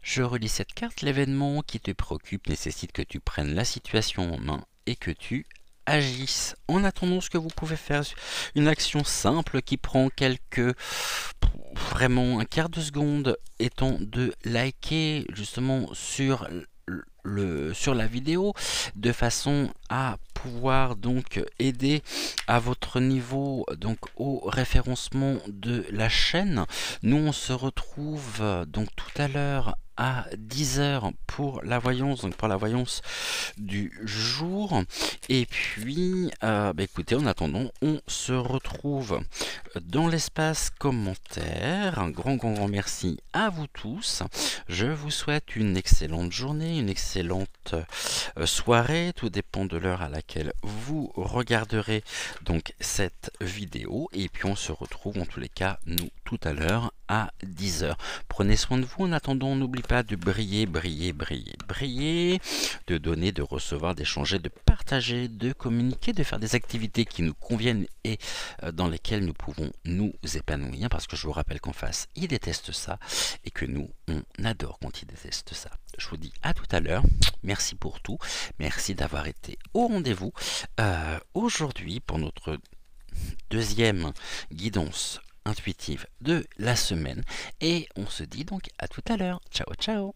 Je relis cette carte. L'événement qui te préoccupe nécessite que tu prennes la situation en main et que tu agisses. En attendant, ce que vous pouvez faire, une action simple qui prend vraiment un quart de seconde, étant de liker justement sur la vidéo, de façon à pouvoir donc aider à votre niveau donc au référencement de la chaîne. Nous on se retrouve donc tout à l'heure à 10h pour la voyance, donc pour la voyance du jour. Et puis écoutez, en attendant, on se retrouve dans l'espace commentaire. Un grand merci à vous tous. Je vous souhaite une excellente journée, une excellente soirée. Tout dépend de l'heure à laquelle vous regarderez donc cette vidéo. Et puis on se retrouve en tous les cas, nous, tout à l'heure à 10h. Prenez soin de vous. En attendant, n'oubliez pas de briller, de donner, de recevoir, d'échanger, de partager, de communiquer, de faire des activités qui nous conviennent et dans lesquelles nous pouvons nous épanouir, parce que je vous rappelle qu'en face, ils détestent ça et que nous, on adore quand ils détestent ça. Je vous dis à tout à l'heure. Merci pour tout. Merci d'avoir été au rendez-vous aujourd'hui pour notre deuxième guidance intuitive de la semaine. Et on se dit donc à tout à l'heure. Ciao, ciao.